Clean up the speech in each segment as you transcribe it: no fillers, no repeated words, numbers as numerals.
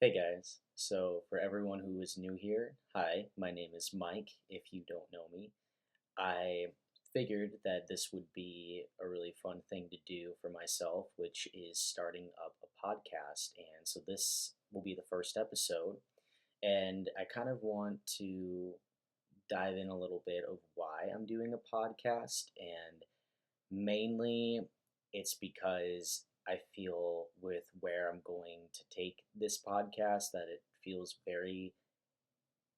Hey guys, so for everyone who is new here, hi, my name is Mike. If you don't know me, I figured that this would be a really fun thing to do for myself, which is starting up a podcast. And so this will be the first episode, and I kind of want to dive in a little bit of why I'm doing a podcast. And mainly, it's because I feel with where I'm going to take this podcast that it feels very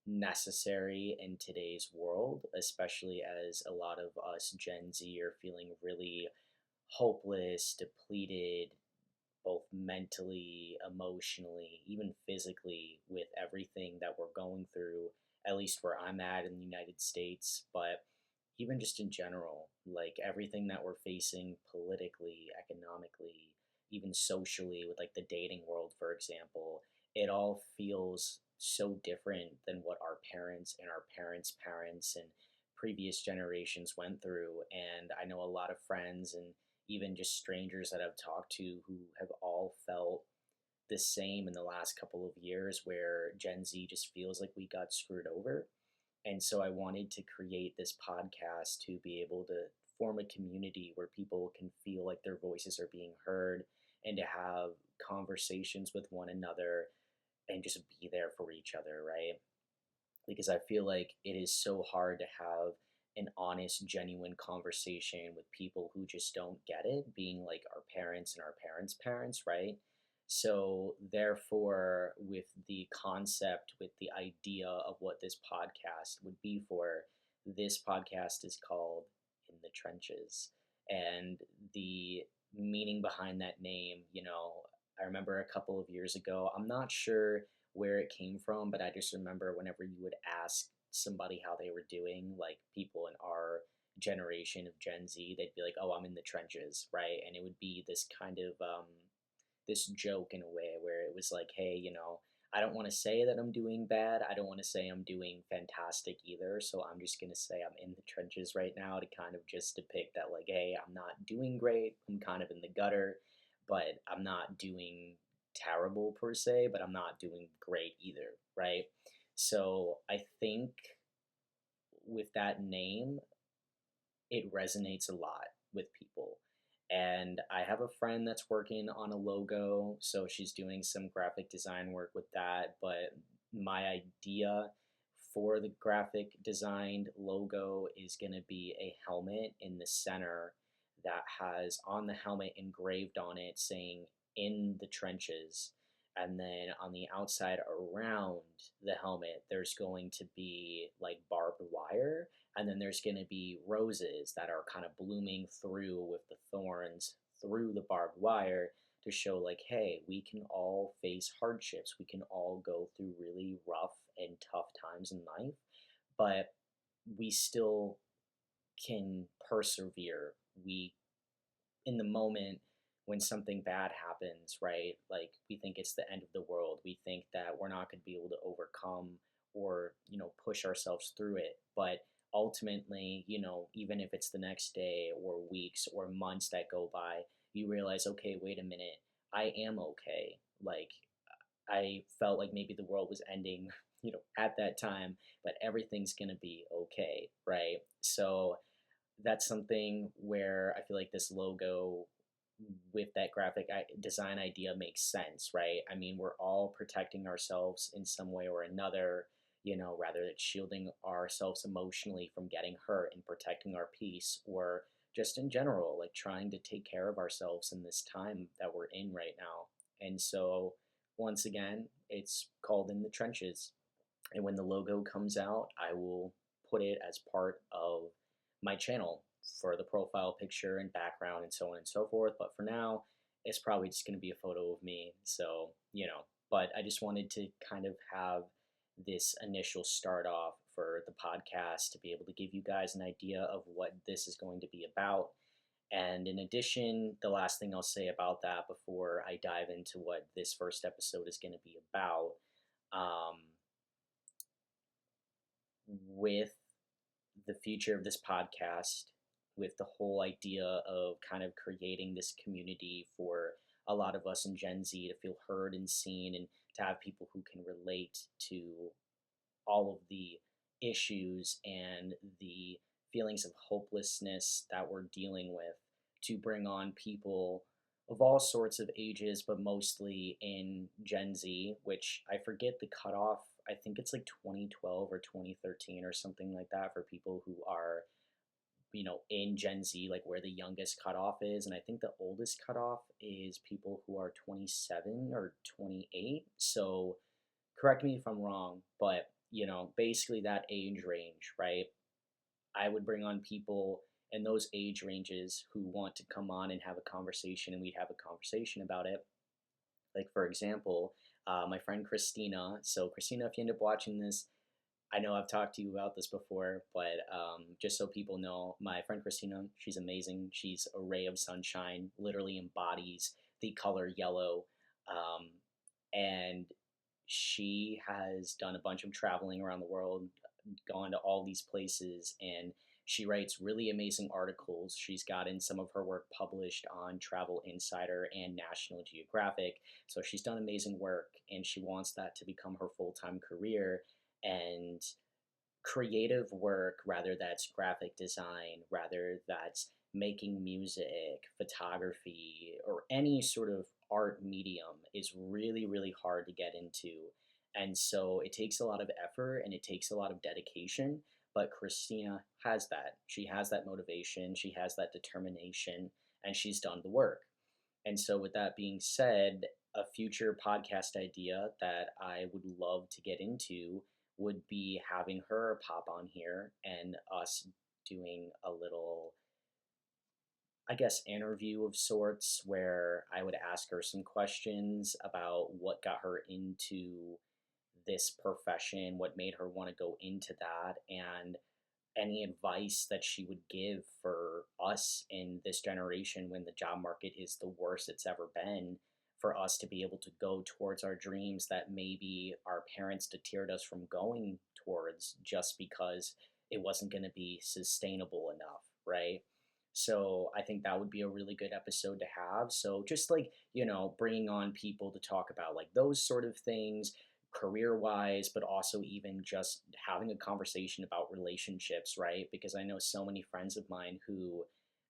necessary in today's world, especially as a lot of us Gen Z are feeling really hopeless, depleted, both mentally, emotionally, even physically, with everything that we're going through, at least where I'm at in the United States, but even just in general, like everything that we're facing politically, economically, even socially, with like the dating world, for example, it all feels so different than what our parents and our parents' parents and previous generations went through. And I know a lot of friends and even just strangers that I've talked to who have all felt the same in the last couple of years, where Gen Z just feels like we got screwed over. And so I wanted to create this podcast to be able to form a community where people can feel like their voices are being heard and to have conversations with one another and just be there for each other, right? Because I feel like it is so hard to have an honest, genuine conversation with people who just don't get it, being like our parents and our parents' parents, right? So, therefore, with the concept, with the idea of what this podcast would be for, this podcast is called In the Trenches. And the meaning behind that name, I remember a couple of years ago, I'm not sure where it came from, but I just remember whenever you would ask somebody how they were doing, like people in our generation of Gen Z, they'd be like, "Oh, I'm in the trenches," right? And it would be this kind of this joke in a way where it was like, "Hey, I don't want to say that I'm doing bad. I don't want to say I'm doing fantastic either. So I'm just gonna say I'm in the trenches right now to kind of just depict that, like, hey, I'm not doing great. I'm kind of in the gutter, but I'm not doing terrible per se, but I'm not doing great either, right? So I think with that name, it resonates a lot with people. And I have a friend that's working on a logo, so she's doing some graphic design work with that. But my idea for the graphic designed logo is going to be a helmet in the center that has on the helmet engraved on it saying "in the trenches." And then on the outside around the helmet, there's going to be like barbed wire, and then there's going to be roses that are kind of blooming through with the thorns through the barbed wire to show, like, hey, we can all face hardships, we can all go through really rough and tough times in life, but we still can persevere. We, in the moment when something bad happens, right? Like, we think it's the end of the world. We think that we're not going to be able to overcome or, push ourselves through it. But ultimately, even if it's the next day or weeks or months that go by, you realize, okay, wait a minute, I am okay. Like, I felt like maybe the world was ending, at that time, but everything's going to be okay, right? So that's something where I feel like this logo with that graphic design idea makes sense, right? I mean, we're all protecting ourselves in some way or another, rather it's shielding ourselves emotionally from getting hurt and protecting our peace, or just in general, like trying to take care of ourselves in this time that we're in right now. And so, once again, it's called In the Trenches. And when the logo comes out, I will put it as part of my channel for the profile picture and background and so on and so forth. But for now, it's probably just going to be a photo of me. So, but I just wanted to kind of have this initial start off for the podcast to be able to give you guys an idea of what this is going to be about. And in addition, the last thing I'll say about that before I dive into what this first episode is going to be about, um, with the future of this podcast, with the whole idea of kind of creating this community for a lot of us in Gen Z to feel heard and seen, and to have people who can relate to all of the issues and the feelings of hopelessness that we're dealing with, to bring on people of all sorts of ages, but mostly in Gen Z, which I forget the cutoff. I think it's like 2012 or 2013 or something like that for people who are, in Gen Z, like where the youngest cutoff is. And I think the oldest cutoff is people who are 27 or 28. So correct me if I'm wrong, but basically that age range, right? I would bring on people in those age ranges who want to come on and have a conversation, and we'd have a conversation about it. Like, for example, my friend Christina. So, Christina, if you end up watching this, I know I've talked to you about this before, but just so people know, my friend Christina, she's amazing. She's a ray of sunshine, literally embodies the color yellow. Um, and she has done a bunch of traveling around the world, gone to all these places, and she writes really amazing articles. She's gotten some of her work published on Travel Insider and National Geographic. So she's done amazing work, and she wants that to become her full time career. And creative work, rather that's graphic design, rather that's making music, photography, or any sort of art medium, is really, really hard to get into. And so it takes a lot of effort and it takes a lot of dedication. But Christina has that. She has that motivation, she has that determination, and she's done the work. And so, with that being said, a future podcast idea that I would love to get into would be having her pop on here and us doing a little, I guess, interview of sorts where I would ask her some questions about what got her into this profession, what made her want to go into that, and any advice that she would give for us in this generation when the job market is the worst it's ever been, for us to be able to go towards our dreams that maybe our parents deterred us from going towards just because it wasn't going to be sustainable enough, right? So I think that would be a really good episode to have. So just like, bringing on people to talk about like those sort of things, career wise, but also even just having a conversation about relationships, right? Because I know so many friends of mine who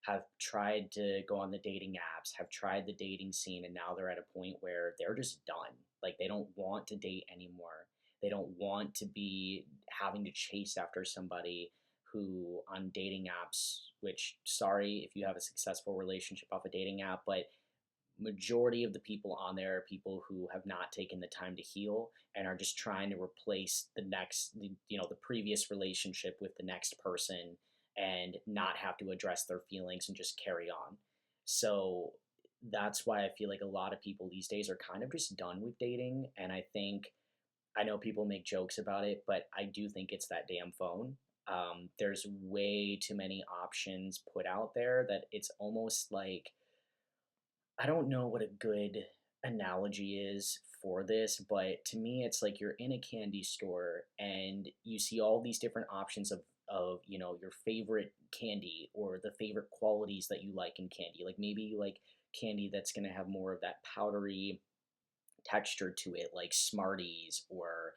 have tried to go on the dating apps, have tried the dating scene, and now they're at a point where they're just done. Like they don't want to date anymore. They don't want to be having to chase after somebody who on dating apps, which, sorry if you have a successful relationship off a dating app, but majority of the people on there are people who have not taken the time to heal and are just trying to replace the previous relationship with the next person, and not have to address their feelings and just carry on. So that's why I feel like a lot of people these days are kind of just done with dating. And I know people make jokes about it, but I do think it's that damn phone. There's way too many options put out there that it's almost like, I don't know what a good analogy is for this, but to me, it's like you're in a candy store and you see all these different options of your favorite candy or the favorite qualities that you like in candy. Like maybe you like candy that's going to have more of that powdery texture to it, like Smarties, or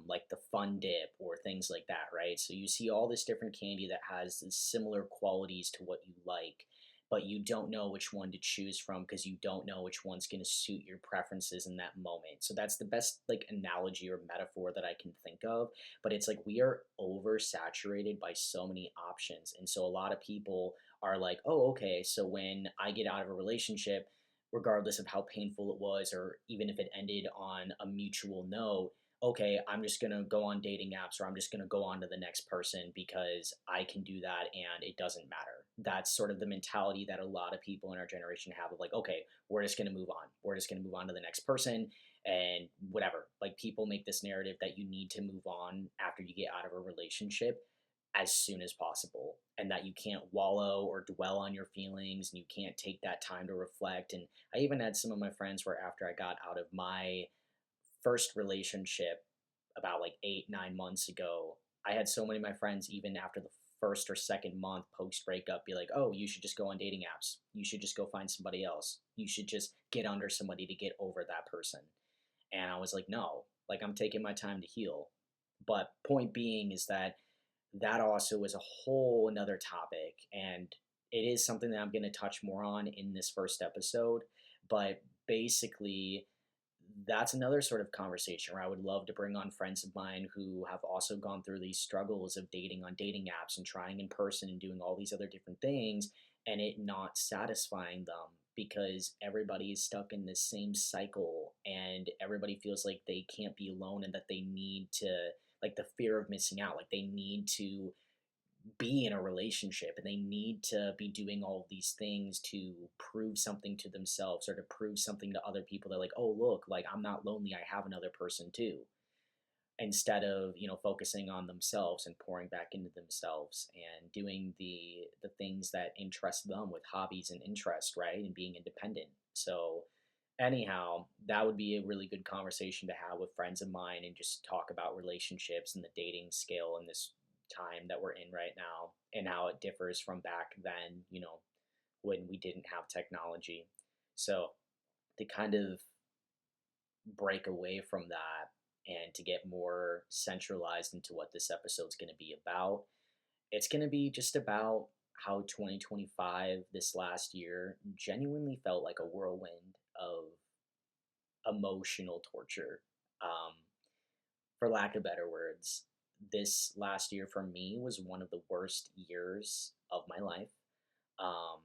like the Fun Dip or things like that, right? So you see all this different candy that has similar qualities to what you like, but you don't know which one to choose from because you don't know which one's going to suit your preferences in that moment. So that's the best like analogy or metaphor that I can think of. But it's like we are oversaturated by so many options, and so a lot of people are like, oh, okay, so when I get out of a relationship, regardless of how painful it was, or even if it ended on a mutual note, okay, I'm just going to go on dating apps, or I'm just going to go on to the next person because I can do that and it doesn't matter. That's sort of the mentality that a lot of people in our generation have of like, okay, we're just going to move on. We're just going to move on to the next person and whatever. Like people make this narrative that you need to move on after you get out of a relationship as soon as possible, and that you can't wallow or dwell on your feelings and you can't take that time to reflect. And I even had some of my friends where after I got out of my first relationship about like 8, 9 months ago, I had so many of my friends, even after the first or second month post breakup be like, oh, you should just go on dating apps. You should just go find somebody else. You should just get under somebody to get over that person. And I was like, no, like I'm taking my time to heal. But point being is that that also is a whole another topic. And it is something that I'm going to touch more on in this first episode. But basically, that's another sort of conversation where I would love to bring on friends of mine who have also gone through these struggles of dating on dating apps and trying in person and doing all these other different things and it not satisfying them because everybody is stuck in this same cycle and everybody feels like they can't be alone and that they need to, like, the fear of missing out, like they need to be in a relationship and they need to be doing all of these things to prove something to themselves or to prove something to other people. They're like, oh, look, like I'm not lonely, I have another person too, instead of, focusing on themselves and pouring back into themselves and doing the things that interest them with hobbies and interest, right, and being independent. So anyhow, that would be a really good conversation to have with friends of mine and just talk about relationships and the dating scale in this time that we're in right now and how it differs from back then, when we didn't have technology. So to kind of break away from that and to get more centralized into what this episode's going to be about, it's going to be just about how 2025, this last year, genuinely felt like a whirlwind of emotional torture. Um, for lack of better words, this last year for me was one of the worst years of my life, um,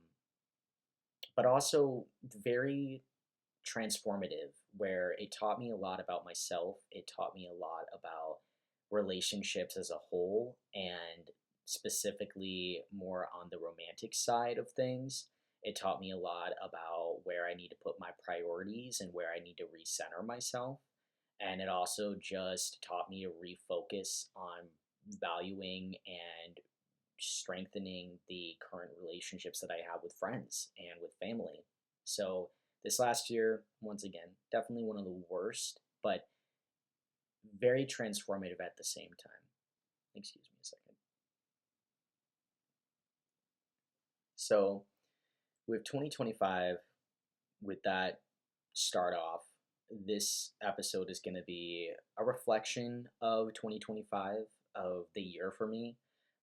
but also very transformative, where it taught me a lot about myself. It taught me a lot about relationships as a whole, and specifically more on the romantic side of things. It taught me a lot about where I need to put my priorities and where I need to recenter myself. And it also just taught me to refocus on valuing and strengthening the current relationships that I have with friends and with family. So this last year, once again, definitely one of the worst, but very transformative at the same time. Excuse me a second. So with 2025, with that start off, this episode is going to be a reflection of 2025, of the year for me,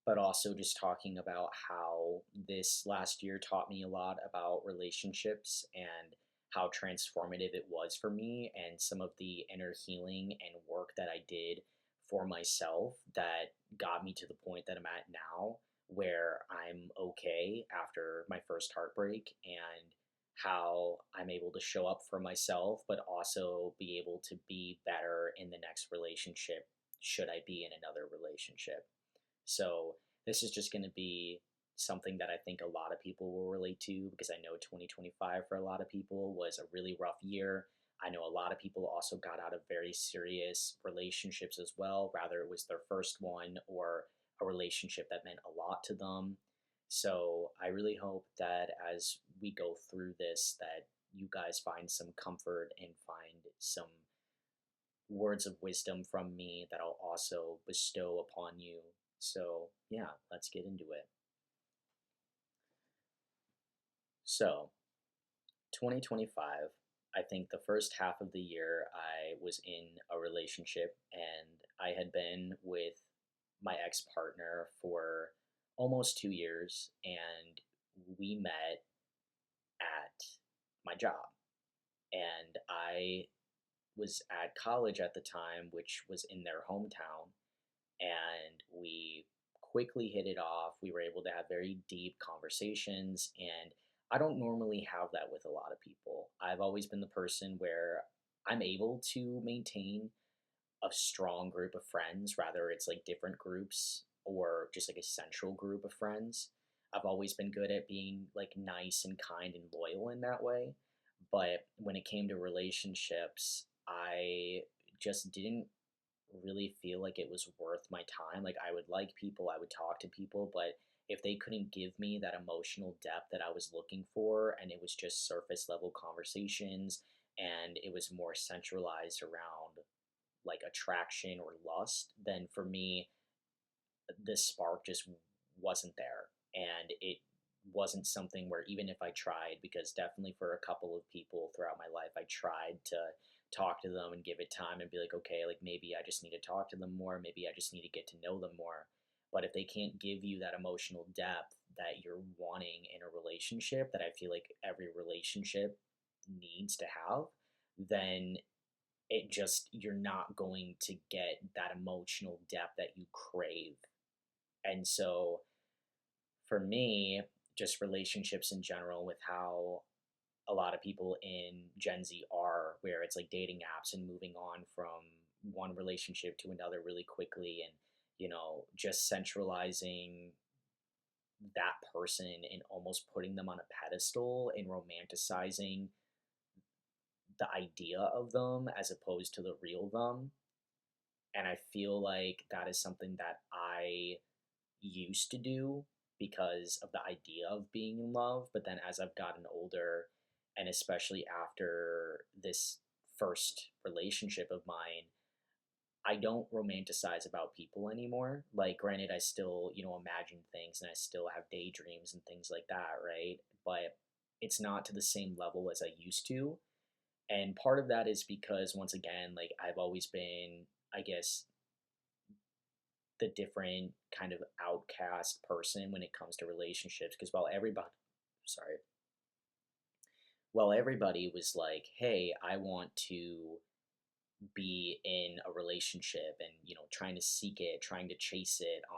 but also just talking about how this last year taught me a lot about relationships and how transformative it was for me, and some of the inner healing and work that I did for myself that got me to the point that I'm at now, where I'm okay after my first heartbreak, and how I'm able to show up for myself, but also be able to be better in the next relationship should I be in another relationship. So, this is just going to be something that I think a lot of people will relate to, because I know 2025 for a lot of people was a really rough year. I know a lot of people also got out of very serious relationships as well, rather it was their first one or a relationship that meant a lot to them. So I really hope that as we go through this, that you guys find some comfort and find some words of wisdom from me that I'll also bestow upon you. So yeah, let's get into it. So 2025, I think the first half of the year I was in a relationship and I had been with my ex partner for almost 2 years, and we met at my job. And I was at college at the time, which was in their hometown, and we quickly hit it off. We were able to have very deep conversations, and I don't normally have that with a lot of people. I've always been the person where I'm able to maintain a strong group of friends, rather it's like different groups or just like a central group of friends. I've always been good at being like nice and kind and loyal in that way. But when it came to relationships, I just didn't really feel like it was worth my time. Like I would like people, I would talk to people, but if they couldn't give me that emotional depth that I was looking for, and it was just surface level conversations, and it was more centralized around like attraction or lust, then for me, the spark just wasn't there. And it wasn't something where, even if I tried, because definitely for a couple of people throughout my life, I tried to talk to them and give it time and be like, okay, like maybe I just need to talk to them more. Maybe I just need to get to know them more. But if they can't give you that emotional depth that you're wanting in a relationship, that I feel like every relationship needs to have, then it just, you're not going to get that emotional depth that you crave. And so for me, just relationships in general, with how a lot of people in Gen Z are, where it's like dating apps and moving on from one relationship to another really quickly, and just centralizing that person and almost putting them on a pedestal and romanticizing the idea of them as opposed to the real them. And I feel like that is something that I used to do because of the idea of being in love. But then as I've gotten older, and especially after this first relationship of mine, I don't romanticize about people anymore. Like, granted, I still, imagine things and I still have daydreams and things like that, right? But it's not to the same level as I used to. And part of that is because, once again, like, I've always been, I guess, the different kind of outcast person when it comes to relationships. Because sorry, while everybody was like, hey, I want to be in a relationship and, trying to seek it, trying to chase it on,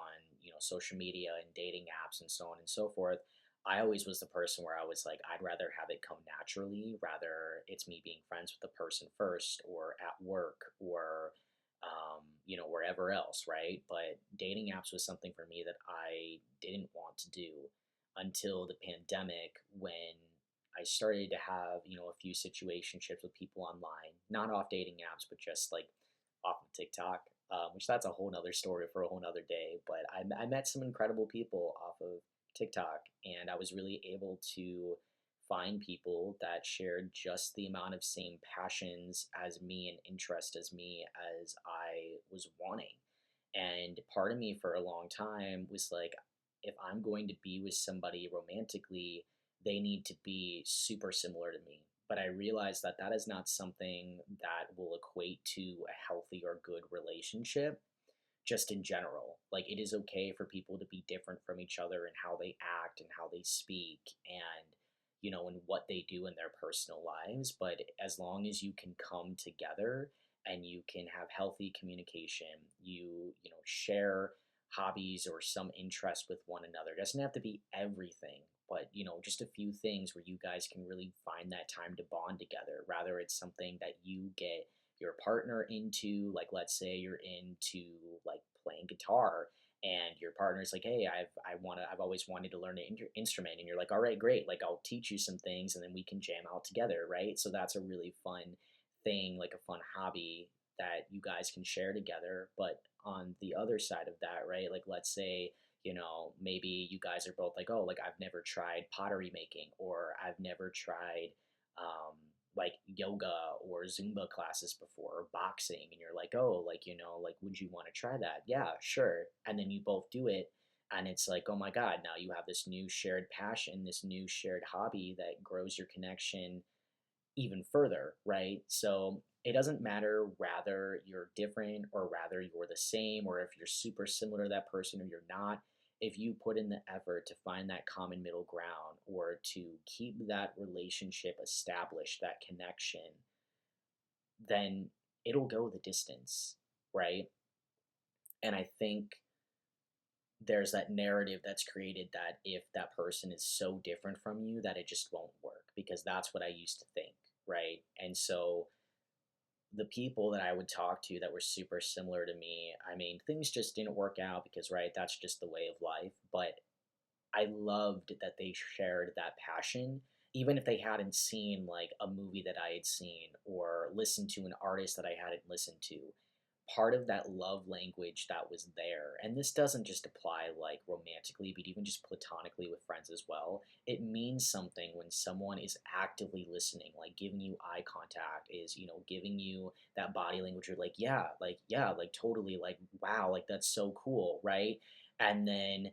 social media and dating apps and so on and so forth, I always was the person where I was like, I'd rather have it come naturally, rather it's me being friends with the person first, or at work, or wherever else, right? But dating apps was something for me that I didn't want to do until the pandemic, when I started to have, a few situationships with people online, not off dating apps, but just like off of TikTok, which that's a whole nother story for a whole nother day. But I met some incredible people off of TikTok, and I was really able to find people that shared just the amount of same passions as me and interest as me as I was wanting. And part of me for a long time was like, if I'm going to be with somebody romantically, they need to be super similar to me. But I realized that that is not something that will equate to a healthy or good relationship, just in general. Like, it is okay for people to be different from each other in how they act and how they speak, and, and what they do in their personal lives. But as long as you can come together and you can have healthy communication, share hobbies or some interest with one another. It doesn't have to be everything, but just a few things where you guys can really find that time to bond together. Rather, it's something that you get your partner into. Like, let's say you're into like playing guitar, and your partner's like, hey, I've always wanted to learn an instrument, and you're like, all right, great, like I'll teach you some things and then we can jam out together, right? So that's a really fun thing, like a fun hobby that you guys can share together. But on the other side of that, right, like let's say, maybe you guys are both like, oh, like I've never tried pottery making, or I've never tried like yoga or Zumba classes before, or boxing, and you're like, oh, like, like, would you want to try that? Yeah, sure. And then you both do it, and it's like, oh my God, now you have this new shared passion, this new shared hobby that grows your connection even further, right? So it doesn't matter whether you're different or rather you're the same, or if you're super similar to that person or you're not. If you put in the effort to find that common middle ground, or to keep that relationship established, that connection, then it'll go the distance, right? And I think there's that narrative that's created that if that person is so different from you, that it just won't work, because that's what I used to think, right? And so the people that I would talk to that were super similar to me, I mean, things just didn't work out because, right, that's just the way of life. But I loved that they shared that passion, even if they hadn't seen like a movie that I had seen or listened to an artist that I hadn't listened to. Part of that love language that was there, and this doesn't just apply like romantically, but even just platonically with friends as well. It means something when someone is actively listening, like giving you eye contact, is, giving you that body language. You're like, yeah, like totally, like, wow, like that's so cool, right? And then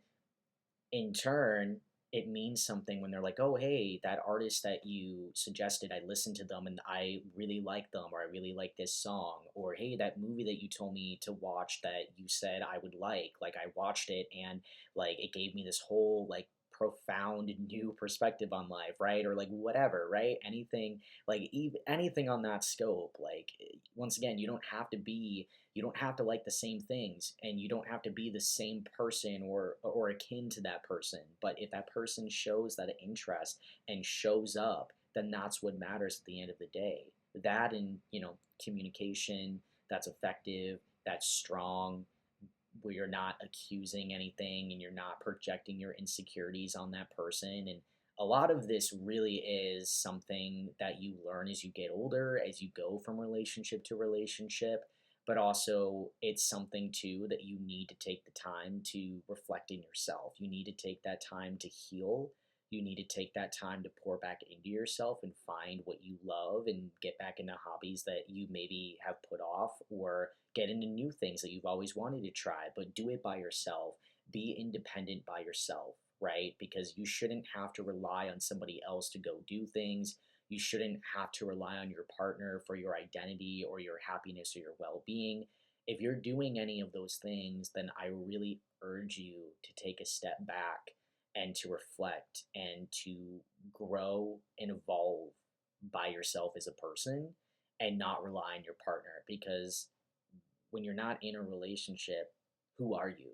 in turn, it means something when they're like, "Oh, hey, that artist that you suggested, I listened to them and I really like them, or I really like this song," or "Hey, that movie that you told me to watch that you said I would like I watched it and like it gave me this whole like profound new perspective on life," right? Or like whatever, right? Anything like even anything on that scope. Like once again, you don't have to like the same things and you don't have to be the same person or akin to that person, but if that person shows that interest and shows up, then that's what matters at the end of the day. That and communication that's effective, that's strong, where you're not accusing anything and you're not projecting your insecurities on that person. And a lot of this really is something that you learn as you get older, as you go from relationship to relationship. But also, it's something too that you need to take the time to reflect in yourself. You need to take that time to heal. You need to take that time to pour back into yourself and find what you love and get back into hobbies that you maybe have put off, or get into new things that you've always wanted to try, but do it by yourself. Be independent by yourself, right? Because you shouldn't have to rely on somebody else to go do things. You shouldn't have to rely on your partner for your identity or your happiness or your well being. If you're doing any of those things, then I really urge you to take a step back and to reflect and to grow and evolve by yourself as a person and not rely on your partner, because when you're not in a relationship, who are you?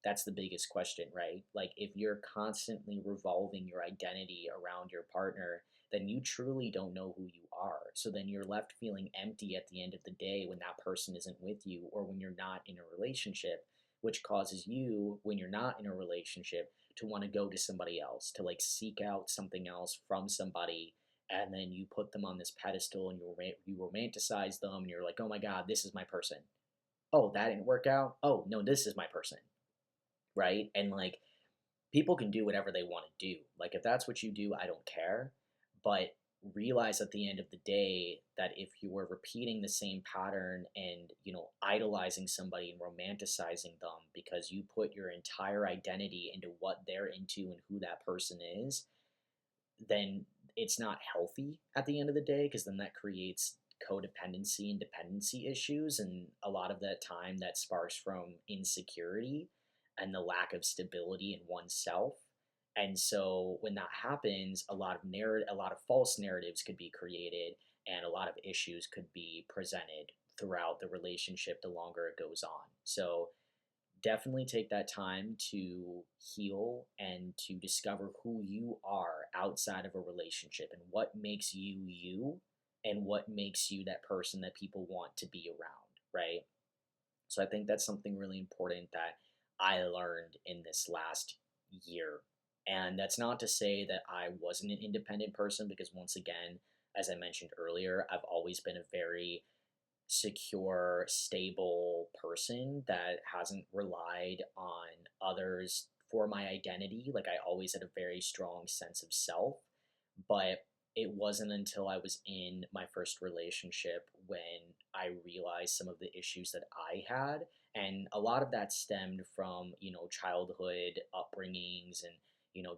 That's the biggest question, right? Like, if you're constantly revolving your identity around your partner, then you truly don't know who you are. So then you're left feeling empty at the end of the day when that person isn't with you or when you're not in a relationship, which causes you, when you're not in a relationship, to want to go to somebody else, to like seek out something else from somebody. And then you put them on this pedestal and you romanticize them and you're like, oh my God, this is my person. Oh, that didn't work out. Oh, no, this is my person, right? And like people can do whatever they want to do. Like if that's what you do, I don't care. But realize at the end of the day that if you were repeating the same pattern and, idolizing somebody and romanticizing them because you put your entire identity into what they're into and who that person is, then it's not healthy at the end of the day, because then that creates codependency and dependency issues, and a lot of that time that sparks from insecurity and the lack of stability in oneself. And so when that happens, a lot of false narratives could be created and a lot of issues could be presented throughout the relationship the longer it goes on. So definitely take that time to heal and to discover who you are outside of a relationship and what makes you you and what makes you that person that people want to be around, right? So I think that's something really important that I learned in this last year. And that's not to say that I wasn't an independent person, because once again, as I mentioned earlier, I've always been a very secure, stable person that hasn't relied on others for my identity. Like I always had a very strong sense of self, but it wasn't until I was in my first relationship when I realized some of the issues that I had. And a lot of that stemmed from, childhood upbringings and,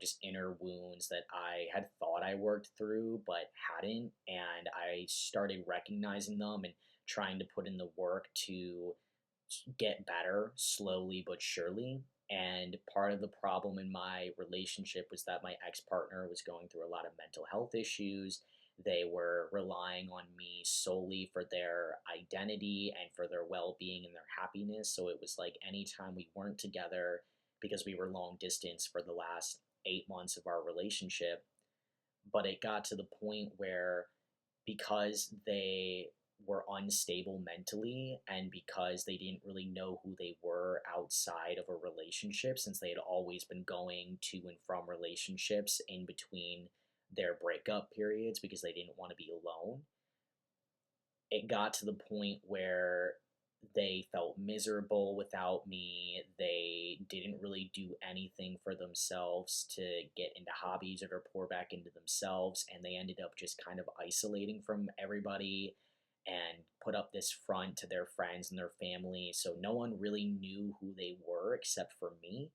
just inner wounds that I had thought I worked through, but hadn't. And I started recognizing them and trying to put in the work to get better slowly but surely. And part of the problem in my relationship was that my ex partner was going through a lot of mental health issues. They were relying on me solely for their identity and for their well being and their happiness. So it was like anytime we weren't together, because we were long distance for the last 8 months of our relationship, but it got to the point where, because they were unstable mentally and because they didn't really know who they were outside of a relationship, since they had always been going to and from relationships in between their breakup periods because they didn't want to be alone, it got to the point where they felt miserable without me. They didn't really do anything for themselves to get into hobbies or to pour back into themselves. And they ended up just kind of isolating from everybody and put up this front to their friends and their family. So no one really knew who they were except for me.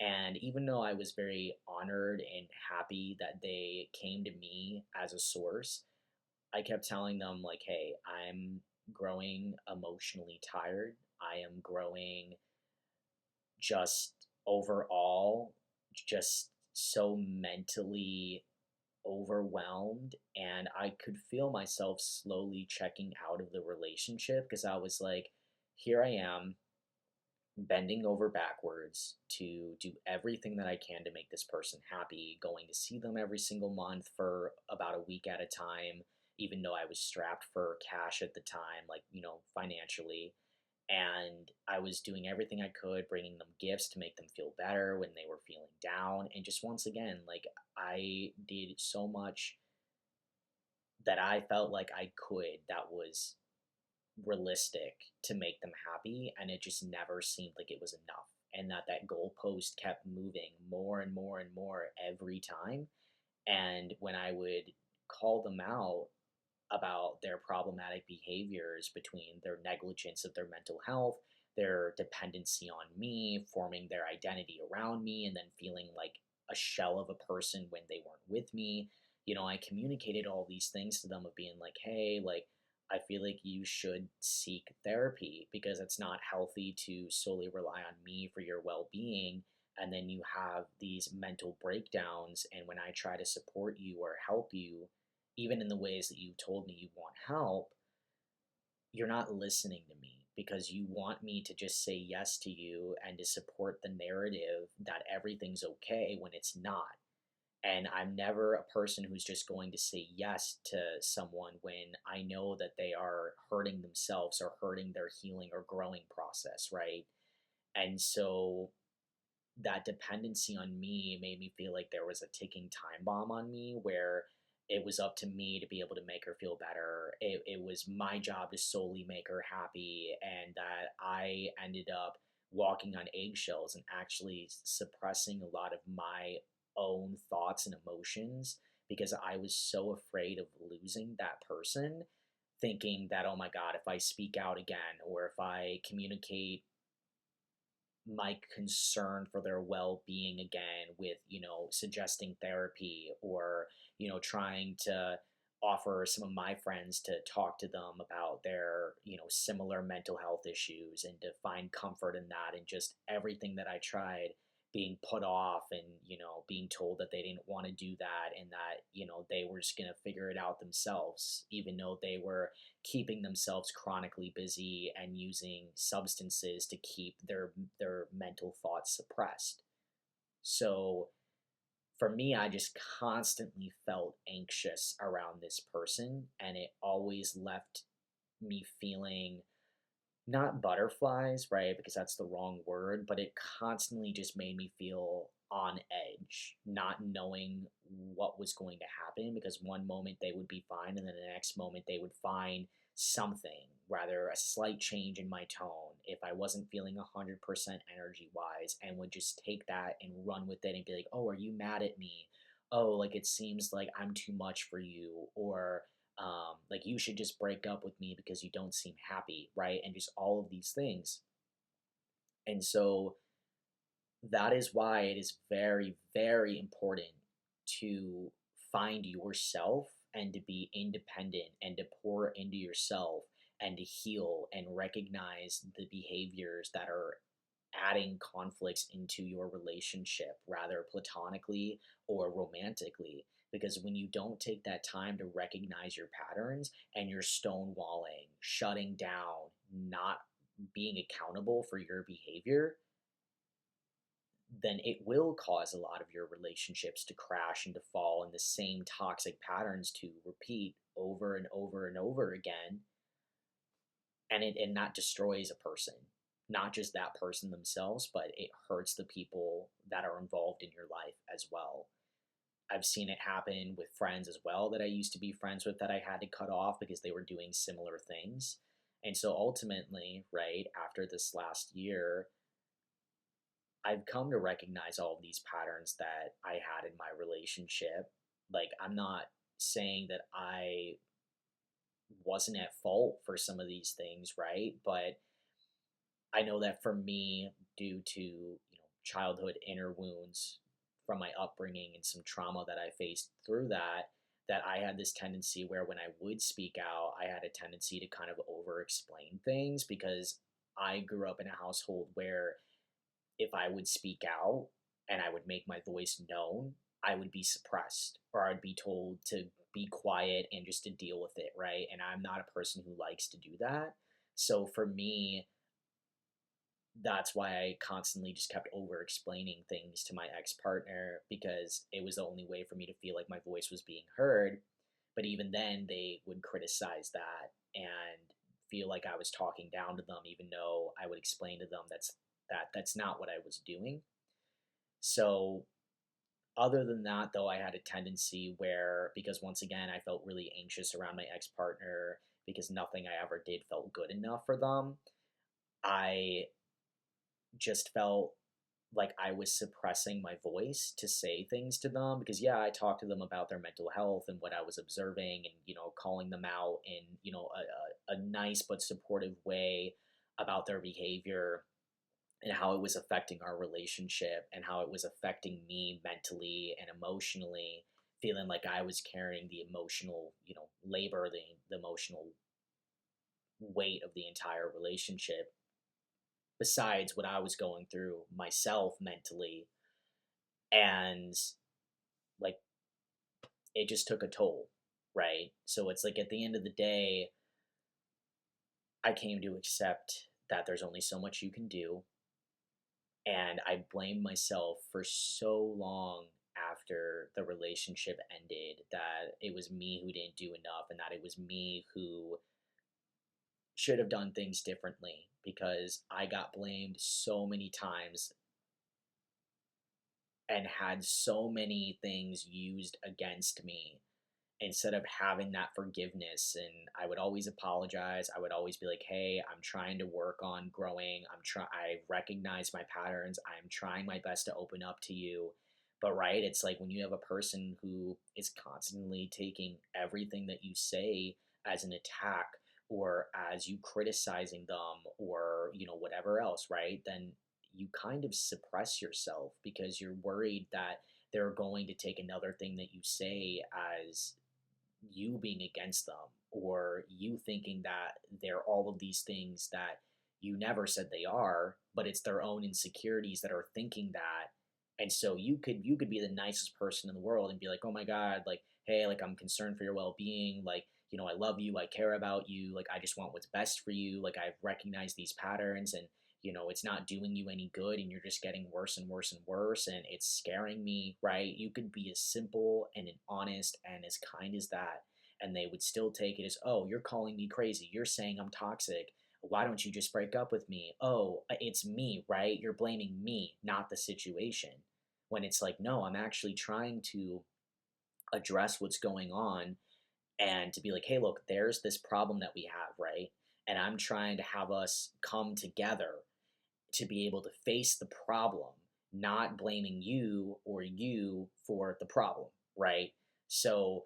And even though I was very honored and happy that they came to me as a source, I kept telling them, like, hey, I'm growing emotionally tired. I am growing just overall, just so mentally overwhelmed. And I could feel myself slowly checking out of the relationship because I was like, here I am bending over backwards to do everything that I can to make this person happy, going to see them every single month for about a week at a time, even though I was strapped for cash at the time, like, financially. And I was doing everything I could, bringing them gifts to make them feel better when they were feeling down. And just once again, like, I did so much that I felt like I could that was realistic to make them happy, and it just never seemed like it was enough, and that goalpost kept moving more and more and more every time. And when I would call them out about their problematic behaviors, between their negligence of their mental health, their dependency on me, forming their identity around me, and then feeling like a shell of a person when they weren't with me. I communicated all these things to them of being like, hey, like, I feel like you should seek therapy because it's not healthy to solely rely on me for your well being. And then you have these mental breakdowns. And when I try to support you or help you, even in the ways that you told me you want help, you're not listening to me because you want me to just say yes to you and to support the narrative that everything's okay when it's not. And I'm never a person who's just going to say yes to someone when I know that they are hurting themselves or hurting their healing or growing process, right? And so that dependency on me made me feel like there was a ticking time bomb on me where it was up to me to be able to make her feel better. It was my job to solely make her happy, and that I ended up walking on eggshells and actually suppressing a lot of my own thoughts and emotions because I was so afraid of losing that person, thinking that, oh my God, if I speak out again or if I communicate my concern for their well-being again with suggesting therapy or trying to offer some of my friends to talk to them about their similar mental health issues and to find comfort in that, and just everything that I tried being put off and being told that they didn't want to do that and that they were just going to figure it out themselves, even though they were keeping themselves chronically busy and using substances to keep their mental thoughts suppressed. So for me, I just constantly felt anxious around this person, and it always left me feeling not butterflies, right? Because that's the wrong word, but it constantly just made me feel on edge, not knowing what was going to happen, because one moment they would be fine and then the next moment they would find something, rather a slight change in my tone if I wasn't feeling 100% energy wise, and would just take that and run with it and be like, "Oh, are you mad at me? Oh, like it seems like I'm too much for you," or like you should just break up with me because you don't seem happy, right? And just all of these things. And so that is why it is very, very important to find yourself and to be independent and to pour into yourself and to heal and recognize the behaviors that are adding conflicts into your relationship, rather platonically or romantically. Because when you don't take that time to recognize your patterns and you're stonewalling, shutting down, not being accountable for your behavior, then it will cause a lot of your relationships to crash and to fall, and the same toxic patterns to repeat over and over and over again. And that destroys a person, not just that person themselves, but it hurts the people that are involved in your life as well. I've seen it happen with friends as well that I used to be friends with that I had to cut off because they were doing similar things. And so ultimately, right, after this last year, I've come to recognize all of these patterns that I had in my relationship. Like, I'm not saying that I wasn't at fault for some of these things, right? But I know that for me, due to childhood inner wounds from my upbringing and some trauma that I faced through that, that I had this tendency where when I would speak out, I had a tendency to kind of over explain things because I grew up in a household where if I would speak out and I would make my voice known, I would be suppressed or I'd be told to be quiet and just to deal with it, right? And I'm not a person who likes to do that. So for me, that's why I constantly just kept over explaining things to my ex partner because it was the only way for me to feel like my voice was being heard. But even then, they would criticize that and feel like I was talking down to them, even though I would explain to them that's not what I was doing. So other than that, though, I had a tendency where, because once again, I felt really anxious around my ex partner because nothing I ever did felt good enough for them. I just felt like I was suppressing my voice to say things to them because yeah, I talked to them about their mental health and what I was observing and calling them out in a nice but supportive way about their behavior and how it was affecting our relationship and how it was affecting me mentally and emotionally, feeling like I was carrying the emotional, labor, the emotional weight of the entire relationship besides what I was going through myself mentally. And like it just took a toll, right? So it's like at the end of the day, I came to accept that there's only so much you can do. And I blamed myself for so long after the relationship ended that it was me who didn't do enough and that it was me who should have done things differently because I got blamed so many times and had so many things used against me instead of having that forgiveness. And I would always apologize. I would always be like, hey, I'm trying to work on growing. I recognize my patterns. I'm trying my best to open up to you. But right, it's like when you have a person who is constantly taking everything that you say as an attack or as you criticizing them or whatever else, right? Then you kind of suppress yourself because you're worried that they're going to take another thing that you say as you being against them or you thinking that they're all of these things that you never said they are, but it's their own insecurities that are thinking that. And so you could be the nicest person in the world and be like, oh my god, like, hey, like, I'm concerned for your well-being, like, I love you, I care about you, like, I just want what's best for you, like, I've recognized these patterns, and it's not doing you any good, and you're just getting worse and worse and worse, and it's scaring me, right? You could be as simple and as honest and as kind as that, and they would still take it as, oh, you're calling me crazy, you're saying I'm toxic, why don't you just break up with me? Oh, it's me, right? You're blaming me, not the situation. When it's like, no, I'm actually trying to address what's going on and to be like, hey, look, there's this problem that we have, right? And I'm trying to have us come together to be able to face the problem, not blaming you or you for the problem, right? So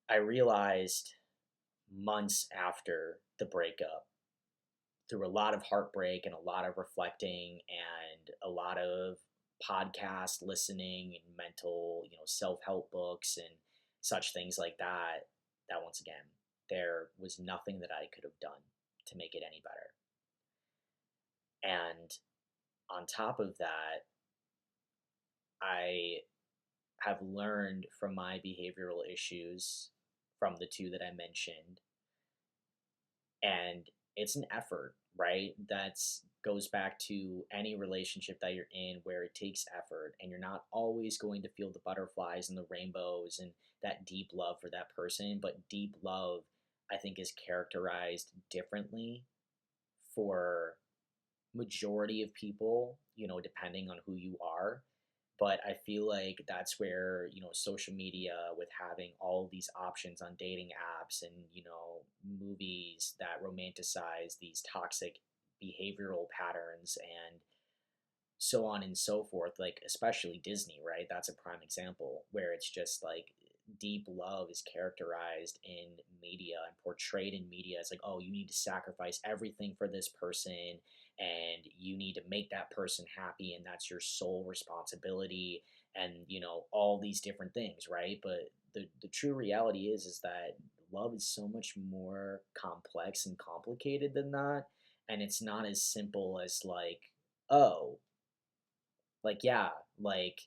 I realized months after the breakup, through a lot of heartbreak and a lot of reflecting and a lot of podcast listening and mental, self-help books and such things like that, that once again, there was nothing that I could have done to make it any better. And on top of that, I have learned from my behavioral issues from the two that I mentioned, and it's an effort, right? That's goes back to any relationship that you're in where it takes effort and you're not always going to feel the butterflies and the rainbows and that deep love for that person, but deep love I think is characterized differently for majority of people, depending on who you are. But I feel like that's where, social media with having all of these options on dating apps and, movies that romanticize these toxic behavioral patterns and so on and so forth, like especially Disney, right? That's a prime example where it's just like deep love is characterized in media and portrayed in media. It's like, oh, you need to sacrifice everything for this person and you need to make that person happy and that's your sole responsibility and all these different things, right? But the true reality is that love is so much more complex and complicated than that, and it's not as simple as like, oh, like yeah, like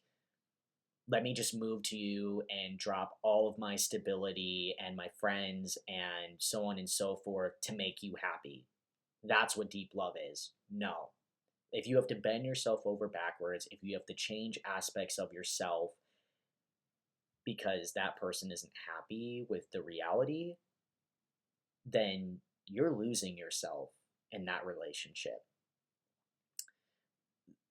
let me just move to you and drop all of my stability and my friends and so on and so forth to make you happy. That's what deep love is. No. If you have to bend yourself over backwards, if you have to change aspects of yourself because that person isn't happy with the reality, then you're losing yourself in that relationship.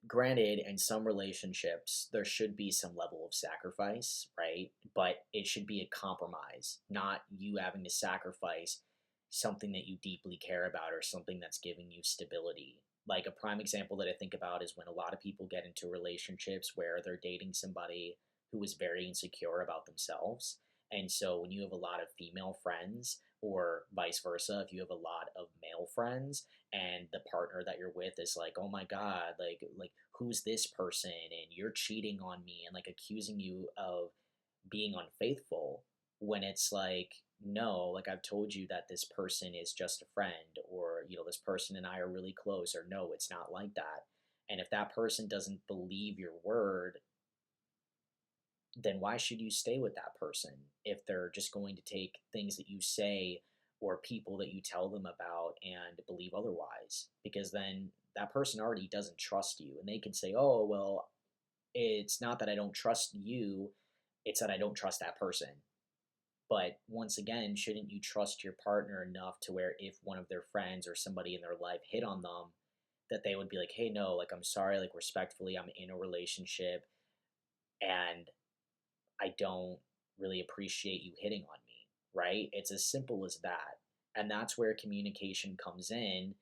Granted, in some relationships there should be some level of sacrifice, right? But it should be a compromise, not you having to sacrifice something that you deeply care about or something that's giving you stability. Like a prime example that I think about is when a lot of people get into relationships where they're dating somebody who is very insecure about themselves. And so when you have a lot of female friends, or vice versa, if you have a lot of male friends, and the partner that you're with is like, oh my god, like who's this person and you're cheating on me and like accusing you of being unfaithful, when it's like, no, like I've told you that this person is just a friend, or this person and I are really close, or no, it's not like that. And if that person doesn't believe your word, then why should you stay with that person if they're just going to take things that you say or people that you tell them about and believe otherwise? Because then that person already doesn't trust you, and they can say, oh, well, it's not that I don't trust you, it's that I don't trust that person. But once again, shouldn't you trust your partner enough to where if one of their friends or somebody in their life hit on them, that they would be like, hey, no, like I'm sorry, like respectfully, I'm in a relationship and I don't really appreciate you hitting on me, right? It's as simple as that. And that's where communication comes in,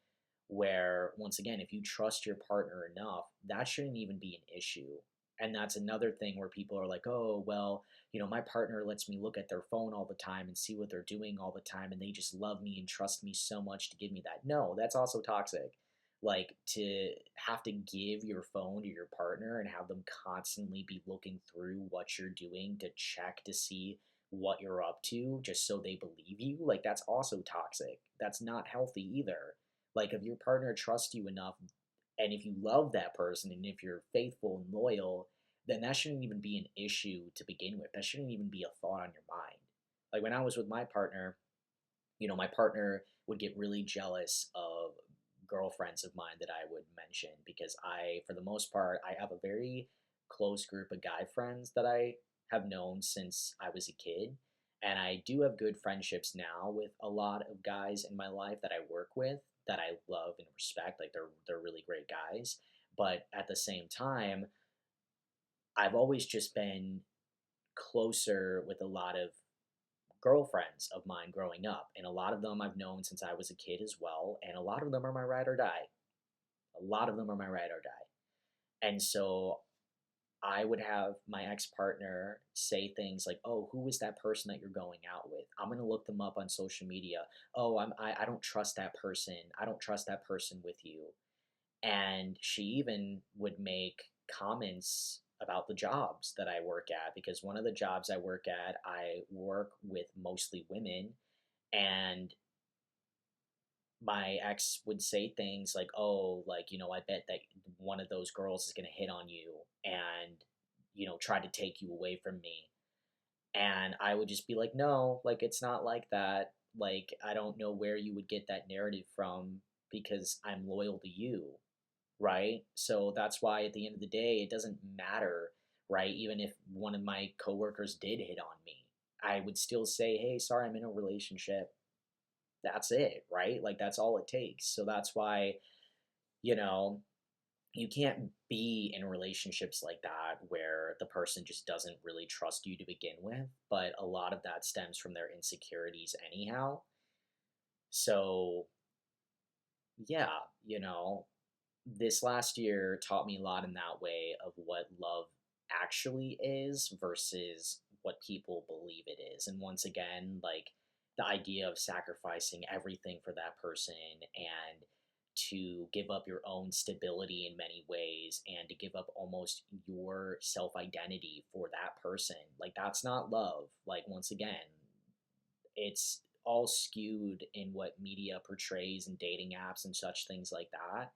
where, once again, if you trust your partner enough, that shouldn't even be an issue. And that's another thing where people are like, oh, well, my partner lets me look at their phone all the time and see what they're doing all the time, and they just love me and trust me so much to give me that. No, that's also toxic. Like, to have to give your phone to your partner and have them constantly be looking through what you're doing to check to see what you're up to just so they believe you, like that's also toxic. That's not healthy either. Like, if your partner trusts you enough and if you love that person and if you're faithful and loyal, then that shouldn't even be an issue to begin with. That shouldn't even be a thought on your mind. Like when I was with my partner, my partner would get really jealous of girlfriends of mine that I would mention, because for the most part, I have a very close group of guy friends that I have known since I was a kid. And I do have good friendships now with a lot of guys in my life that I work with that I love and respect. Like they're really great guys. But at the same time, I've always just been closer with a lot of girlfriends of mine growing up, and a lot of them I've known since I was a kid as well, and a lot of them are my ride or die. A lot of them are my ride or die. And so I would have my ex partner say things like, "Oh, who is that person that you're going out with? I'm gonna look them up on social media. Oh, I don't trust that person. I don't trust that person with you." And she even would make comments about the jobs that I work at, because one of the jobs I work with mostly women, and my ex would say things like, "Oh, like, I bet that one of those girls is going to hit on you and, try to take you away from me." And I would just be like, "No, like, it's not like that. Like, I don't know where you would get that narrative from because I'm loyal to you." Right? So that's why at the end of the day, it doesn't matter, right? Even if one of my coworkers did hit on me, I would still say, hey, sorry, I'm in a relationship. That's it, right? Like that's all it takes. So that's why, you know, you can't be in relationships like that where the person just doesn't really trust you to begin with. But a lot of that stems from their insecurities, anyhow. So, yeah, you know, this last year taught me a lot in that way of what love actually is versus what people believe it is. And once again, like the idea of sacrificing everything for that person and to give up your own stability in many ways and to give up almost your self identity for that person, like that's not love. Like, once again, it's all skewed in what media portrays and dating apps and such things like that.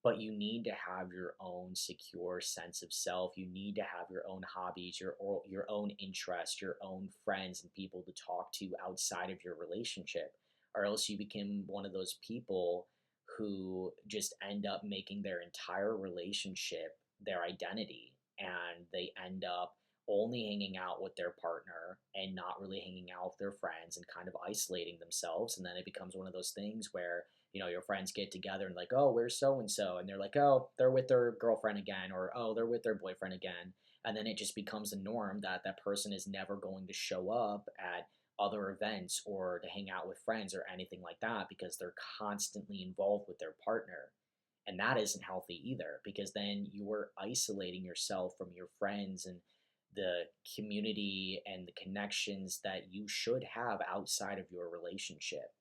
But you need to have your own secure sense of self. You need to have your own hobbies, your own interests, your own friends and people to talk to outside of your relationship, or else you become one of those people who just end up making their entire relationship their identity, and they end up only hanging out with their partner and not really hanging out with their friends and kind of isolating themselves. And then it becomes one of those things where, your friends get together and like, oh, where's so and so? And they're like, oh, they're with their girlfriend again, or oh, they're with their boyfriend again. And then it just becomes the norm that that person is never going to show up at other events or to hang out with friends or anything like that because they're constantly involved with their partner. And that isn't healthy either, because then you're isolating yourself from your friends and the community and the connections that you should have outside of your relationship.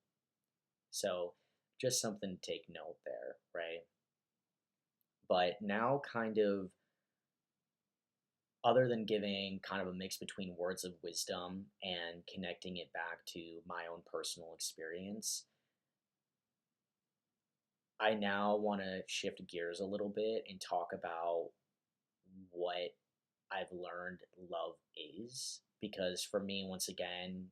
So, just something to take note there, right? But now, kind of, other than giving kind of a mix between words of wisdom and connecting it back to my own personal experience, I now want to shift gears a little bit and talk about what I've learned love is. Because for me, once again,